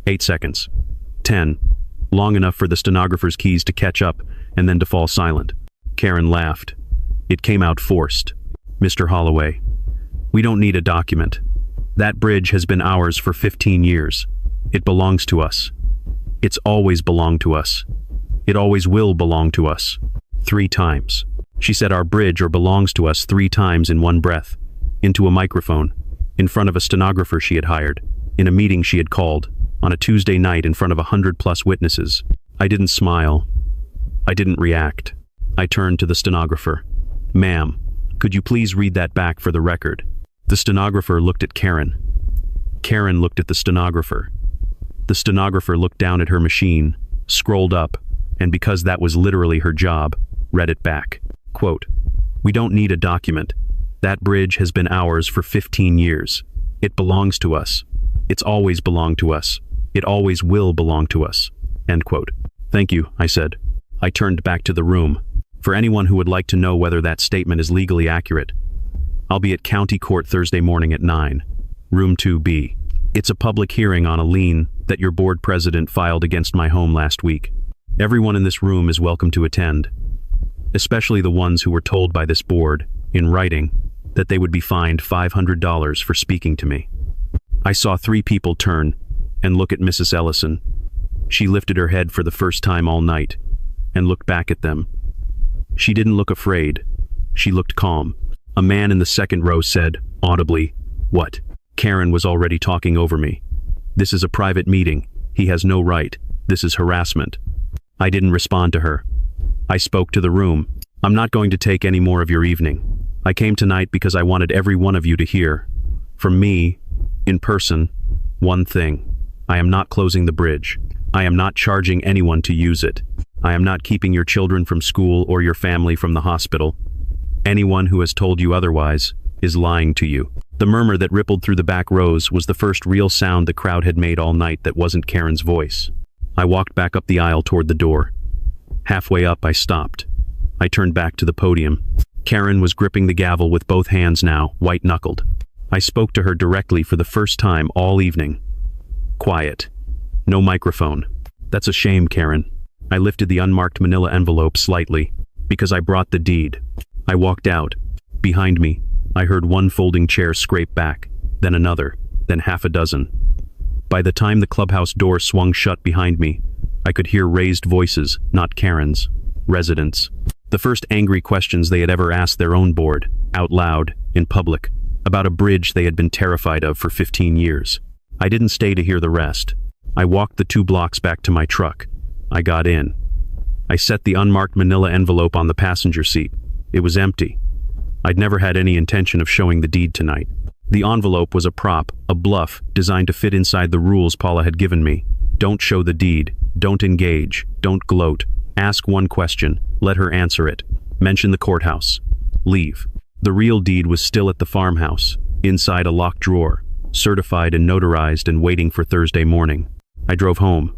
A: 8 seconds. 10. Long enough for the stenographer's keys to catch up and then to fall silent. Karen laughed. It came out forced. Mr. Holloway, we don't need a document. That bridge has been ours for 15 years. It belongs to us. It's always belonged to us. It always will belong to us. 3 times. She said our bridge or belongs to us 3 times in one breath. Into a microphone. In front of a stenographer she had hired. In a meeting she had called. On a Tuesday night in front of 100+ witnesses. I didn't smile. I didn't react. I turned to the stenographer. Ma'am, could you please read that back for the record? The stenographer looked at Karen. Karen looked at the stenographer. The stenographer looked down at her machine, scrolled up, and because that was literally her job, read it back. Quote, we don't need a document. That bridge has been ours for 15 years. It belongs to us. It's always belonged to us. It always will belong to us. End quote. Thank you, I said. I turned back to the room. For anyone who would like to know whether that statement is legally accurate, I'll be at county court Thursday morning at 9, room 2B. It's a public hearing on a lien that your board president filed against my home last week. Everyone in this room is welcome to attend, especially the ones who were told by this board, in writing, that they would be fined $500 for speaking to me. I saw 3 people turn and look at Mrs. Ellison. She lifted her head for the first time all night and looked back at them. She didn't look afraid. She looked calm. A man in the second row said, audibly, what? Karen was already talking over me. This is a private meeting. He has no right. This is harassment. I didn't respond to her. I spoke to the room. I'm not going to take any more of your evening. I came tonight because I wanted every one of you to hear, from me, in person, one thing. I am not closing the bridge. I am not charging anyone to use it. I am not keeping your children from school or your family from the hospital. Anyone who has told you otherwise is lying to you. The murmur that rippled through the back rows was the first real sound the crowd had made all night that wasn't Karen's voice. I walked back up the aisle toward the door. Halfway up, I stopped. I turned back to the podium. Karen was gripping the gavel with both hands now, white-knuckled. I spoke to her directly for the first time all evening. Quiet. No microphone. That's a shame, Karen. I lifted the unmarked manila envelope slightly, because I brought the deed. I walked out. Behind me, I heard one folding chair scrape back, then another, then half a dozen. By the time the clubhouse door swung shut behind me, I could hear raised voices, not Karen's, residents. The first angry questions they had ever asked their own board, out loud, in public, about a bridge they had been terrified of for 15 years. I didn't stay to hear the rest. I walked the 2 blocks back to my truck. I got in. I set the unmarked manila envelope on the passenger seat. It was empty. I'd never had any intention of showing the deed tonight. The envelope was a prop, a bluff, designed to fit inside the rules Paula had given me. Don't show the deed. Don't engage. Don't gloat. Ask one question. Let her answer it. Mention the courthouse. Leave. The real deed was still at the farmhouse, inside a locked drawer, certified and notarized and waiting for Thursday morning. I drove home.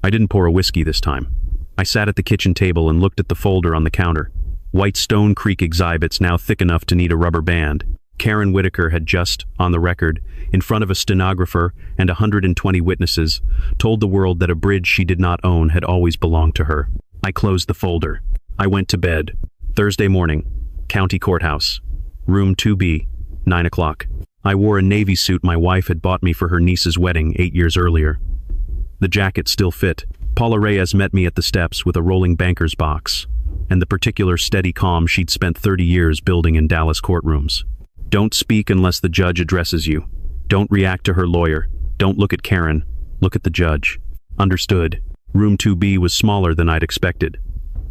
A: I didn't pour a whiskey this time. I sat at the kitchen table and looked at the folder on the counter. White Stone Creek exhibits now thick enough to need a rubber band. Karen Whitaker had just, on the record, in front of a stenographer and 120 witnesses, told the world that a bridge she did not own had always belonged to her. I closed the folder. I went to bed. Thursday morning, County Courthouse. Room 2B, 9 o'clock. I wore a navy suit my wife had bought me for her niece's wedding 8 years earlier. The jacket still fit. Paula Reyes met me at the steps with a rolling banker's box, and the particular steady calm she'd spent 30 years building in Dallas courtrooms. Don't speak unless the judge addresses you. Don't react to her lawyer. Don't look at Karen. Look at the judge. Understood. Room 2B was smaller than I'd expected.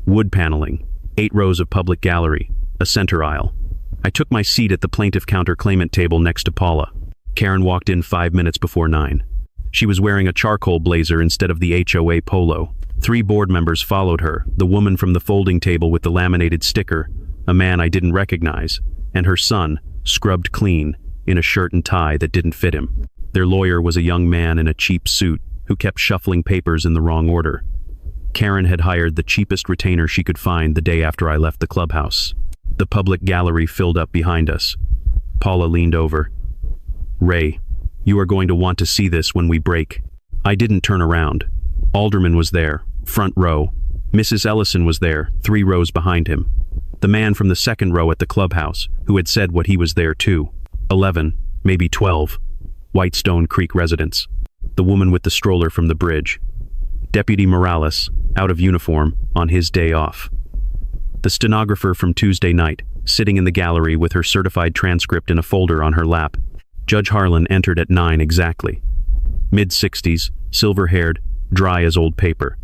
A: Wood paneling, 8 rows of public gallery, a center aisle. I took my seat at the plaintiff counter-claimant table next to Paula. Karen walked in 5 minutes before 9. She was wearing a charcoal blazer instead of the HOA polo. 3 board members followed her, the woman from the folding table with the laminated sticker, a man I didn't recognize, and her son, scrubbed clean, in a shirt and tie that didn't fit him. Their lawyer was a young man in a cheap suit who kept shuffling papers in the wrong order. Karen had hired the cheapest retainer she could find the day after I left the clubhouse. The public gallery filled up behind us. Paula leaned over. "Ray, you are going to want to see this when we break." I didn't turn around. Alderman was there, front row. Mrs. Ellison was there, 3 rows behind him. The man from the second row at the clubhouse, who had said what he was there too. 11, maybe 12. White Stone Creek residents. The woman with the stroller from the bridge. Deputy Morales, out of uniform, on his day off. The stenographer from Tuesday night, sitting in the gallery with her certified transcript in a folder on her lap. Judge Harlan entered at 9 exactly. Mid-60s, silver-haired, dry as old paper.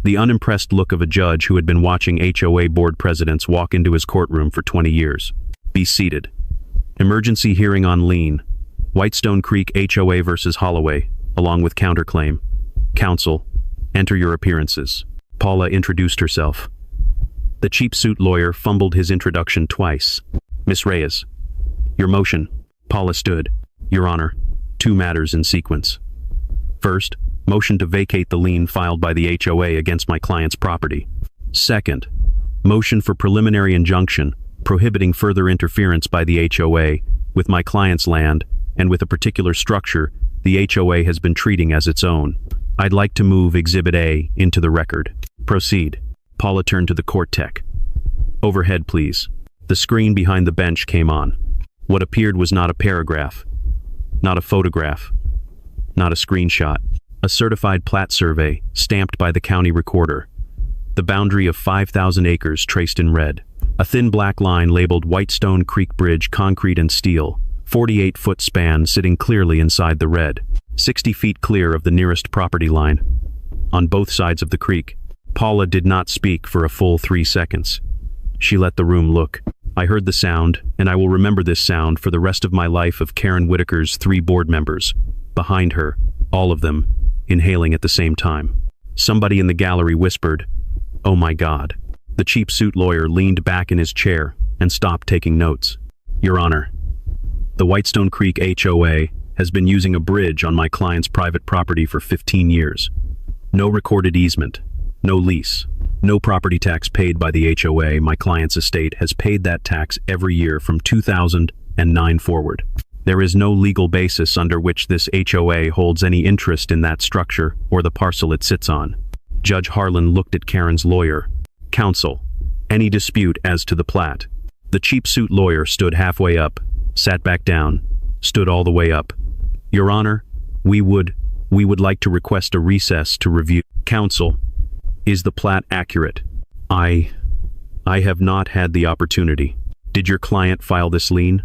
A: The unimpressed look of a judge who had been watching HOA board presidents walk into his courtroom for 20 years. Be seated. Emergency hearing on lien. White Stone Creek HOA versus Holloway, along with counterclaim. Counsel, enter your appearances. Paula introduced herself. The cheap suit lawyer fumbled his introduction twice. Miss Reyes. Your motion. Paula stood. Your Honor, 2 matters in sequence. First, motion to vacate the lien filed by the HOA against my client's property. Second, motion for preliminary injunction prohibiting further interference by the HOA with my client's land and with a particular structure the HOA has been treating as its own. I'd like to move Exhibit A into the record. Proceed. Paula turned to the court tech. Overhead, please. The screen behind the bench came on. What appeared was not a paragraph, not a photograph, not a screenshot. A certified plat survey, stamped by the county recorder. The boundary of 5,000 acres traced in red. A thin black line labeled White Stone Creek Bridge, concrete and steel, 48-foot span sitting clearly inside the red, 60 feet clear of the nearest property line. On both sides of the creek. Paula did not speak for a full 3 seconds. She let the room look. I heard the sound, and I will remember this sound for the rest of my life, of Karen Whitaker's 3 board members. Behind her, all of them, inhaling at the same time. Somebody in the gallery whispered, "Oh my God." The cheap suit lawyer leaned back in his chair and stopped taking notes. Your Honor, the White Stone Creek HOA has been using a bridge on my client's private property for 15 years. No recorded easement, no lease, no property tax paid by the HOA. My client's estate has paid that tax every year from 2009 forward. There is no legal basis under which this HOA holds any interest in that structure or the parcel it sits on. Judge Harlan looked at Karen's lawyer. Counsel, any dispute as to the plat? The cheap suit lawyer stood halfway up, sat back down, stood all the way up. Your Honor, we would like to request a recess to review. Counsel, is the plat accurate? I have not had the opportunity. Did your client file this lien?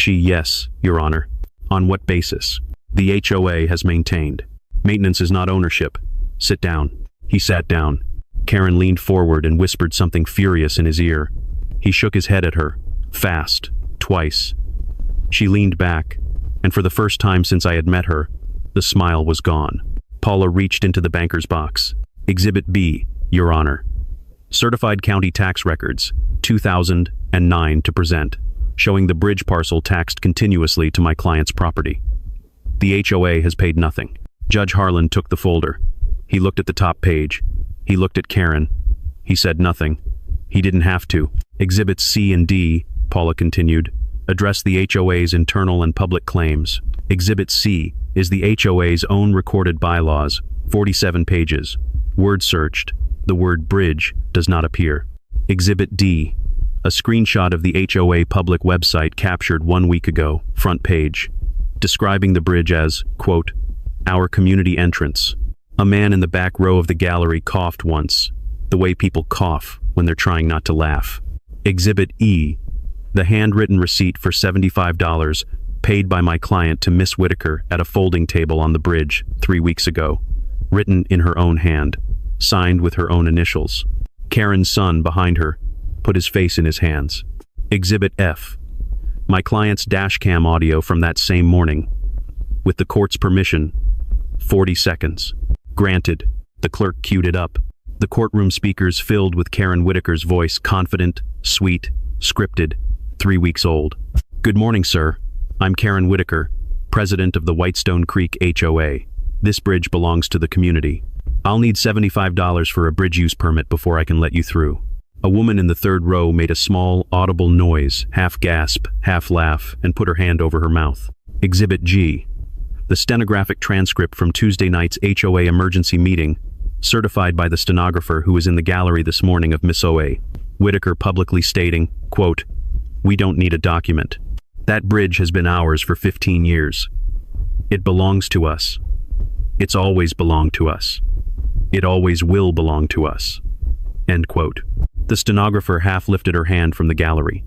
A: Yes, Your Honor. On what basis? The HOA has maintained. Maintenance is not ownership. Sit down. He sat down. Karen leaned forward and whispered something furious in his ear. He shook his head at her, fast, twice. She leaned back, and for the first time since I had met her, the smile was gone. Paula reached into the banker's box. Exhibit B, Your Honor. Certified county tax records, 2009 to present, showing the bridge parcel taxed continuously to my client's property. The HOA has paid nothing. Judge Harlan took the folder. He looked at the top page. He looked at Karen. He said nothing. He didn't have to. Exhibits C and D, Paula continued, address the HOA's internal and public claims. Exhibit C is the HOA's own recorded bylaws, 47 pages. Word searched. The word bridge does not appear. Exhibit D, a screenshot of the HOA public website captured 1 week ago, front page, describing the bridge as, quote, our community entrance. A man in the back row of the gallery coughed once, the way people cough when they're trying not to laugh. Exhibit E, the handwritten receipt for $75 paid by my client to Miss Whitaker at a folding table on the bridge 3 weeks ago, written in her own hand, signed with her own initials. Karen's son behind her put his face in his hands. Exhibit F, my client's dashcam audio from that same morning. With the court's permission, 40 seconds. Granted, the clerk queued it up. The courtroom speakers filled with Karen Whitaker's voice, confident, sweet, scripted, 3 weeks old. Good morning, sir. I'm Karen Whitaker, president of the Whitestone Creek HOA. This bridge belongs to the community. I'll need $75 for a bridge use permit before I can let you through. A woman in the third row made a small, audible noise, half gasp, half laugh, and put her hand over her mouth. Exhibit G, the stenographic transcript from Tuesday night's HOA emergency meeting, certified by the stenographer who was in the gallery this morning of Miss O.A. Whitaker publicly stating, quote, we don't need a document. That bridge has been ours for 15 years. It belongs to us. It's always belonged to us. It always will belong to us. End quote. The stenographer half lifted her hand from the gallery.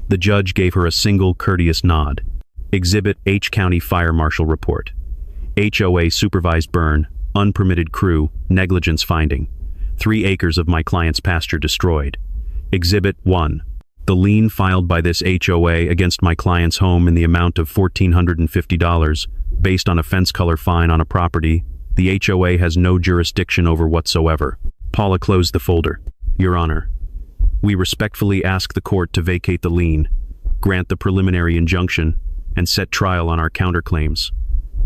A: The judge gave her a single courteous nod. Exhibit H County Fire Marshal Report. HOA supervised burn, unpermitted crew, negligence finding. 3 acres of my client's pasture destroyed. Exhibit 1. The lien filed by this HOA against my client's home in the amount of $1,450, based on a fence color fine on a property the HOA has no jurisdiction over whatsoever. Paula closed the folder. Your Honor, we respectfully ask the court to vacate the lien, grant the preliminary injunction, and set trial on our counterclaims.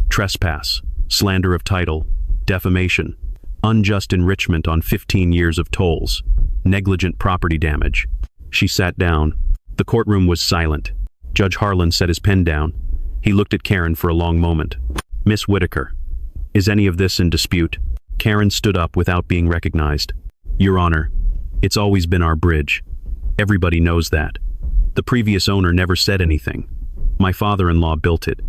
A: Trespass, slander of title, defamation, unjust enrichment on 15 years of tolls, negligent property damage. She sat down. The courtroom was silent. Judge Harlan set his pen down. He looked at Karen for a long moment. Miss Whitaker, is any of this in dispute? Karen stood up without being recognized. Your Honor, it's always been our bridge. Everybody knows that. The previous owner never said anything. My father-in-law built it.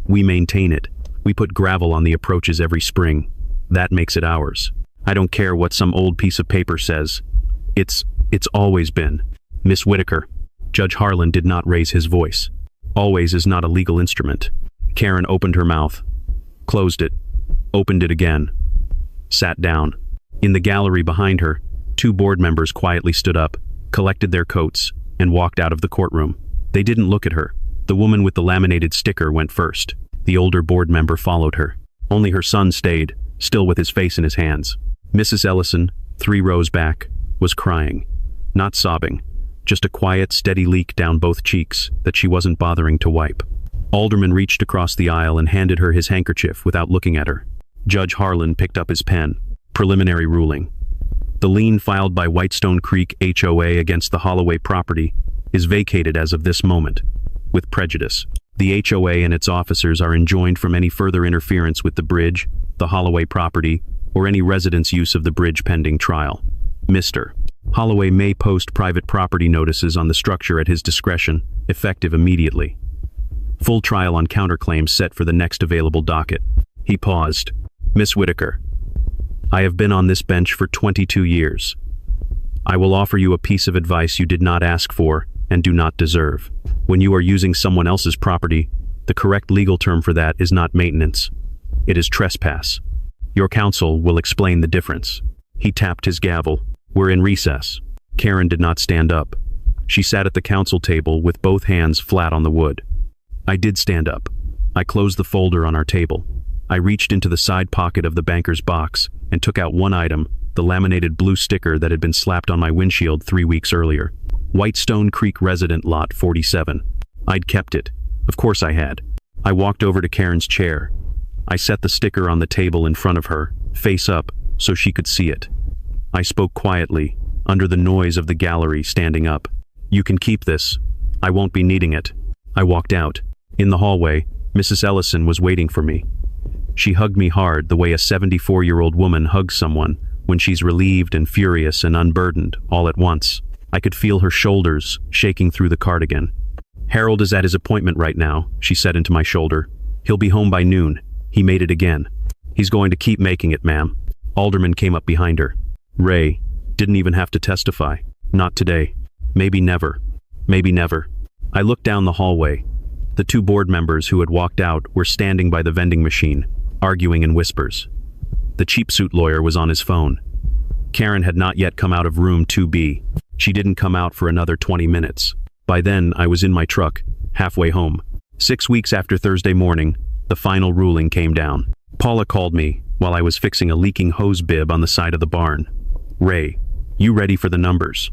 A: We maintain it. We put gravel on the approaches every spring. That makes it ours. I don't care what some old piece of paper says. It's always been. Miss Whitaker. Judge Harlan did not raise his voice. Always is not a legal instrument. Karen opened her mouth, closed it, opened it again, sat down. In the gallery behind her, 2 board members quietly stood up, collected their coats, and walked out of the courtroom. They didn't look at her. The woman with the laminated sticker went first. The older board member followed her. Only her son stayed, still with his face in his hands. Mrs. Ellison, 3 rows back, was crying. Not sobbing, just a quiet, steady leak down both cheeks that she wasn't bothering to wipe. Alderman reached across the aisle and handed her his handkerchief without looking at her. Judge Harlan picked up his pen. Preliminary ruling. The lien filed by Whitestone Creek HOA against the Holloway property is vacated as of this moment, with prejudice. The HOA and its officers are enjoined from any further interference with the bridge, the Holloway property, or any resident's use of the bridge pending trial. Mr. Holloway may post private property notices on the structure at his discretion, effective immediately. Full trial on counterclaims set for the next available docket. He paused. Miss Whitaker, I have been on this bench for 22 years. I will offer you a piece of advice you did not ask for and do not deserve. When you are using someone else's property, the correct legal term for that is not maintenance. It is trespass. Your counsel will explain the difference. He tapped his gavel. We're in recess. Karen did not stand up. She sat at the counsel table with both hands flat on the wood. I did stand up. I closed the folder on our table. I reached into the side pocket of the banker's box and took out one item, the laminated blue sticker that had been slapped on my windshield 3 weeks earlier. Whitestone Creek Resident Lot 47. I'd kept it. Of course I had. I walked over to Karen's chair. I set the sticker on the table in front of her, face up, so she could see it. I spoke quietly, under the noise of the gallery standing up. You can keep this. I won't be needing it. I walked out. In the hallway, Mrs. Ellison was waiting for me. She hugged me hard the way a 74-year-old woman hugs someone when she's relieved and furious and unburdened all at once. I could feel her shoulders shaking through the cardigan. Harold is at his appointment right now, she said into my shoulder. He'll be home by noon. He made it again. He's going to keep making it, ma'am. Alderman came up behind her. Ray didn't even have to testify. Not today. Maybe never. Maybe never. I looked down the hallway. The 2 board members who had walked out were standing by the vending machine, arguing in whispers. The cheap suit lawyer was on his phone. Karen had not yet come out of room 2B. She didn't come out for another 20 minutes. By then, I was in my truck, halfway home. 6 weeks after Thursday morning, the final ruling came down. Paula called me while I was fixing a leaking hose bib on the side of the barn. Ray, you ready for the numbers?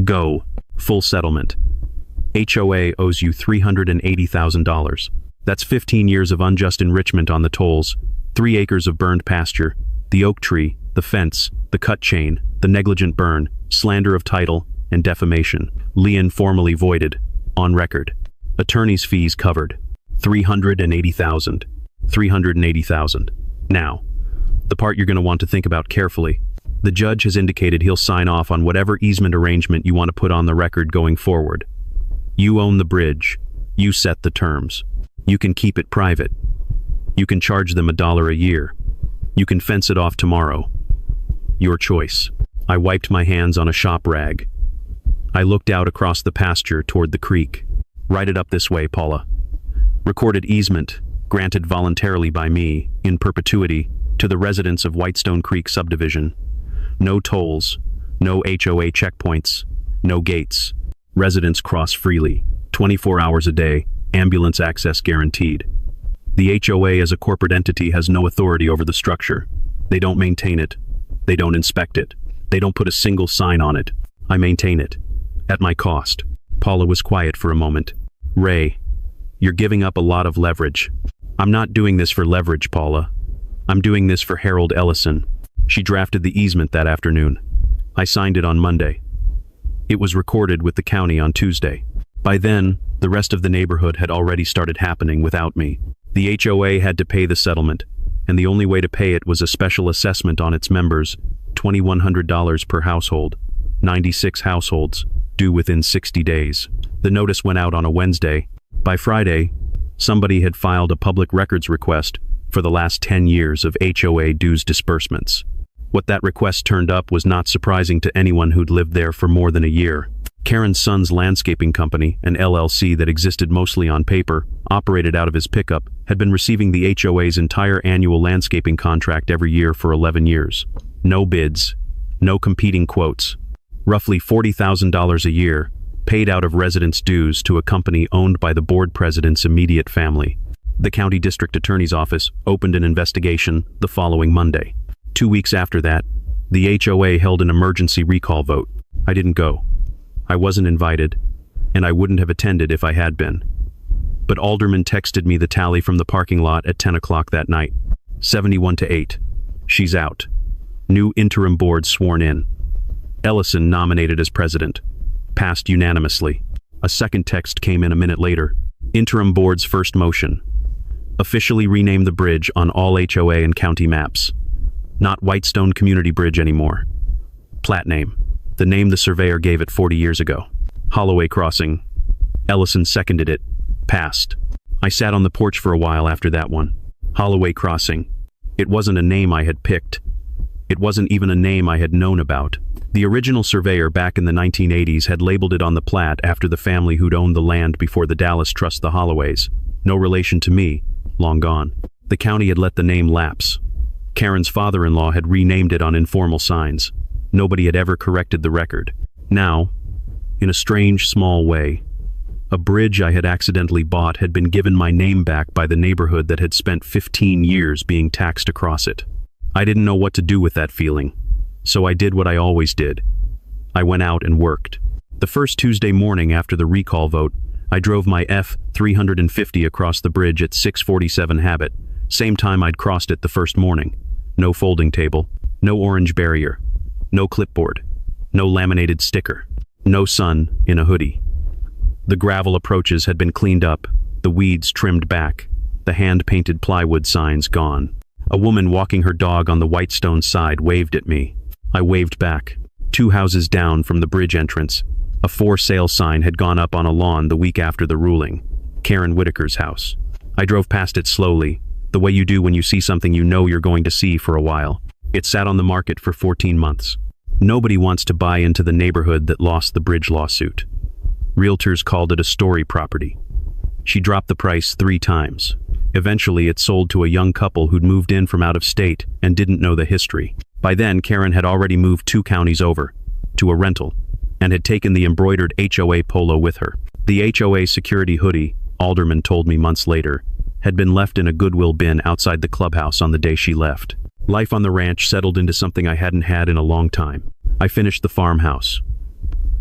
A: Go. Full settlement. HOA owes you $380,000. That's 15 years of unjust enrichment on the tolls, 3 acres of burned pasture, the oak tree, the fence, the cut chain, the negligent burn, slander of title, and defamation. Lien formally voided. On record. Attorney's fees covered. $380,000. $380,000. Now, the part you're going to want to think about carefully. The judge has indicated he'll sign off on whatever easement arrangement you want to put on the record going forward. You own the bridge. You set the terms. You can keep it private. You can charge them $1 a year. You can fence it off tomorrow. Your choice. I wiped my hands on a shop rag. I looked out across the pasture toward the creek. Write it up this way, Paula. Recorded easement, granted voluntarily by me, in perpetuity, to the residents of Whitestone Creek subdivision. No tolls, no HOA checkpoints, no gates. Residents cross freely, 24 hours a day, ambulance access guaranteed. The HOA as a corporate entity has no authority over the structure. They don't maintain it. They don't inspect it. They don't put a single sign on it. I maintain it. At my cost. Paula was quiet for a moment. Ray, you're giving up a lot of leverage. I'm not doing this for leverage, Paula. I'm doing this for Harold Ellison. She drafted the easement that afternoon. I signed it on Monday. It was recorded with the county on Tuesday. By then, the rest of the neighborhood had already started happening without me. The HOA had to pay the settlement, and the only way to pay it was a special assessment on its members, $2,100 per household, 96 households, due within 60 days. The notice went out on a Wednesday. By Friday, somebody had filed a public records request for the last 10 years of HOA dues disbursements. What that request turned up was not surprising to anyone who'd lived there for more than a year. Karen's son's landscaping company, an LLC that existed mostly on paper, operated out of his pickup, had been receiving the HOA's entire annual landscaping contract every year for 11 years. No bids, no competing quotes. Roughly $40,000 a year, paid out of residents' dues to a company owned by the board president's immediate family. The county district attorney's office opened an investigation the following Monday. 2 weeks after that, the HOA held an emergency recall vote. I didn't go. I wasn't invited, and I wouldn't have attended if I had been. But Alderman texted me the tally from the parking lot at 10 o'clock that night. 71-8. She's out. New interim board sworn in. Ellison nominated as president. Passed unanimously. A second text came in a minute later. Interim Board's first motion. Officially rename the bridge on all HOA and county maps. Not Whitestone Community Bridge anymore. Plat name. The name the surveyor gave it 40 years ago. Holloway Crossing. Ellison seconded it. Passed. I sat on the porch for a while after that one. Holloway Crossing. It wasn't a name I had picked. It wasn't even a name I had known about. The original surveyor back in the 1980s had labeled it on the plat after the family who'd owned the land before the Dallas Trust, the Holloways. No relation to me, long gone. The county had let the name lapse. Karen's father-in-law had renamed it on informal signs. Nobody had ever corrected the record. Now, in a strange, small way, a bridge I had accidentally bought had been given my name back by the neighborhood that had spent 15 years being taxed across it. I didn't know what to do with that feeling, so I did what I always did. I went out and worked. The first Tuesday morning after the recall vote, I drove my F-350 across the bridge at 6:47 Habit, same time I'd crossed it the first morning. No folding table, no orange barrier, no clipboard, no laminated sticker, no son in a hoodie. The gravel approaches had been cleaned up, the weeds trimmed back, the hand-painted plywood signs gone. A woman walking her dog on the Whitestone side waved at me. I waved back. 2 houses down from the bridge entrance, a for sale sign had gone up on a lawn the week after the ruling. Karen Whitaker's house. I drove past it slowly, the way you do when you see something you know you're going to see for a while. It sat on the market for 14 months. Nobody wants to buy into the neighborhood that lost the bridge lawsuit. Realtors called it a story property. She dropped the price 3 times. Eventually it sold to a young couple who'd moved in from out of state and didn't know the history. By then, Karen had already moved 2 counties over, to a rental, and had taken the embroidered HOA polo with her. The HOA security hoodie, Alderman told me months later, had been left in a Goodwill bin outside the clubhouse on the day she left. Life on the ranch settled into something I hadn't had in a long time. I finished the farmhouse.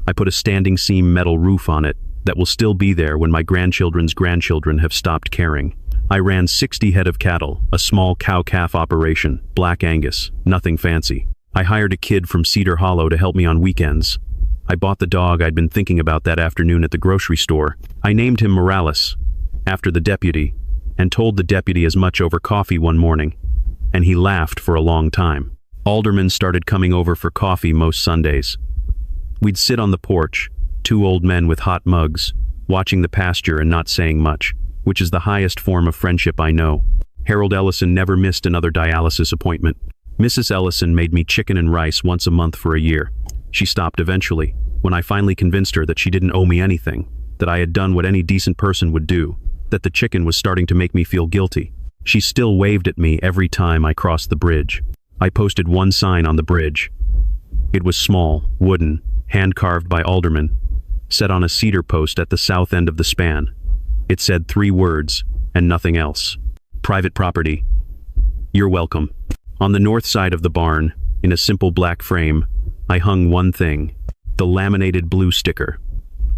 A: I put a standing seam metal roof on it that will still be there when my grandchildren's grandchildren have stopped caring. I ran 60 head of cattle, a small cow-calf operation, Black Angus, nothing fancy. I hired a kid from Cedar Hollow to help me on weekends. I bought the dog I'd been thinking about that afternoon at the grocery store. I named him Morales, after the deputy, and told the deputy as much over coffee one morning, and he laughed for a long time. Aldermen started coming over for coffee most Sundays. We'd sit on the porch, 2 old men with hot mugs, watching the pasture and not saying much, which is the highest form of friendship I know. Harold Ellison never missed another dialysis appointment. Mrs. Ellison made me chicken and rice once a month for a year. She stopped eventually, when I finally convinced her that she didn't owe me anything, that I had done what any decent person would do, that the chicken was starting to make me feel guilty. She still waved at me every time I crossed the bridge. I posted one sign on the bridge. It was small, wooden, hand-carved by aldermen, set on a cedar post at the south end of the span. It said 3 words, and nothing else. Private property. You're welcome. On the north side of the barn, in a simple black frame, I hung one thing, the laminated blue sticker.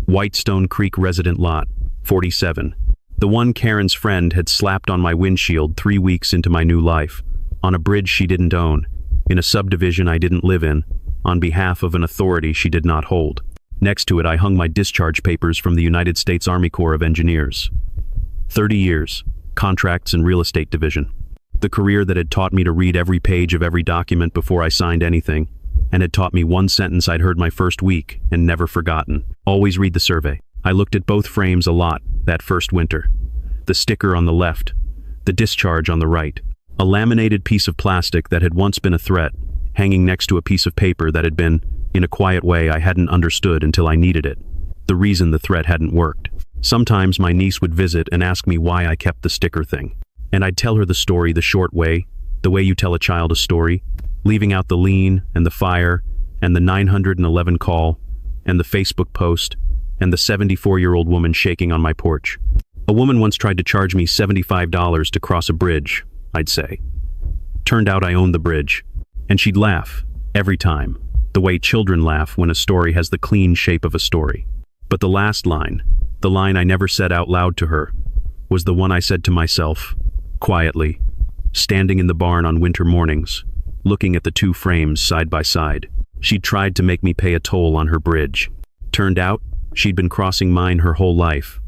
A: Whitestone Creek Resident Lot, 47. The one Karen's friend had slapped on my windshield 3 weeks into my new life, on a bridge she didn't own, in a subdivision I didn't live in, on behalf of an authority she did not hold. Next to it I hung my discharge papers from the United States Army Corps of Engineers. 30 years, contracts and real estate division. The career that had taught me to read every page of every document before I signed anything, and had taught me one sentence I'd heard my first week and never forgotten. Always read the survey. I looked at both frames a lot that first winter. The sticker on the left, the discharge on the right. A laminated piece of plastic that had once been a threat, hanging next to a piece of paper that had been, in a quiet way I hadn't understood until I needed it. The reason the threat hadn't worked. Sometimes my niece would visit and ask me why I kept the sticker thing. And I'd tell her the story the short way, the way you tell a child a story, leaving out the lean and the fire and the 911 call and the Facebook post and the 74-year-old woman shaking on my porch. A woman once tried to charge me $75 to cross a bridge, I'd say. Turned out I owned the bridge. And she'd laugh, every time, the way children laugh when a story has the clean shape of a story. But the last line, the line I never said out loud to her, was the one I said to myself, quietly, standing in the barn on winter mornings, looking at the 2 frames side by side. She'd tried to make me pay a toll on her bridge. Turned out, she'd been crossing mine her whole life,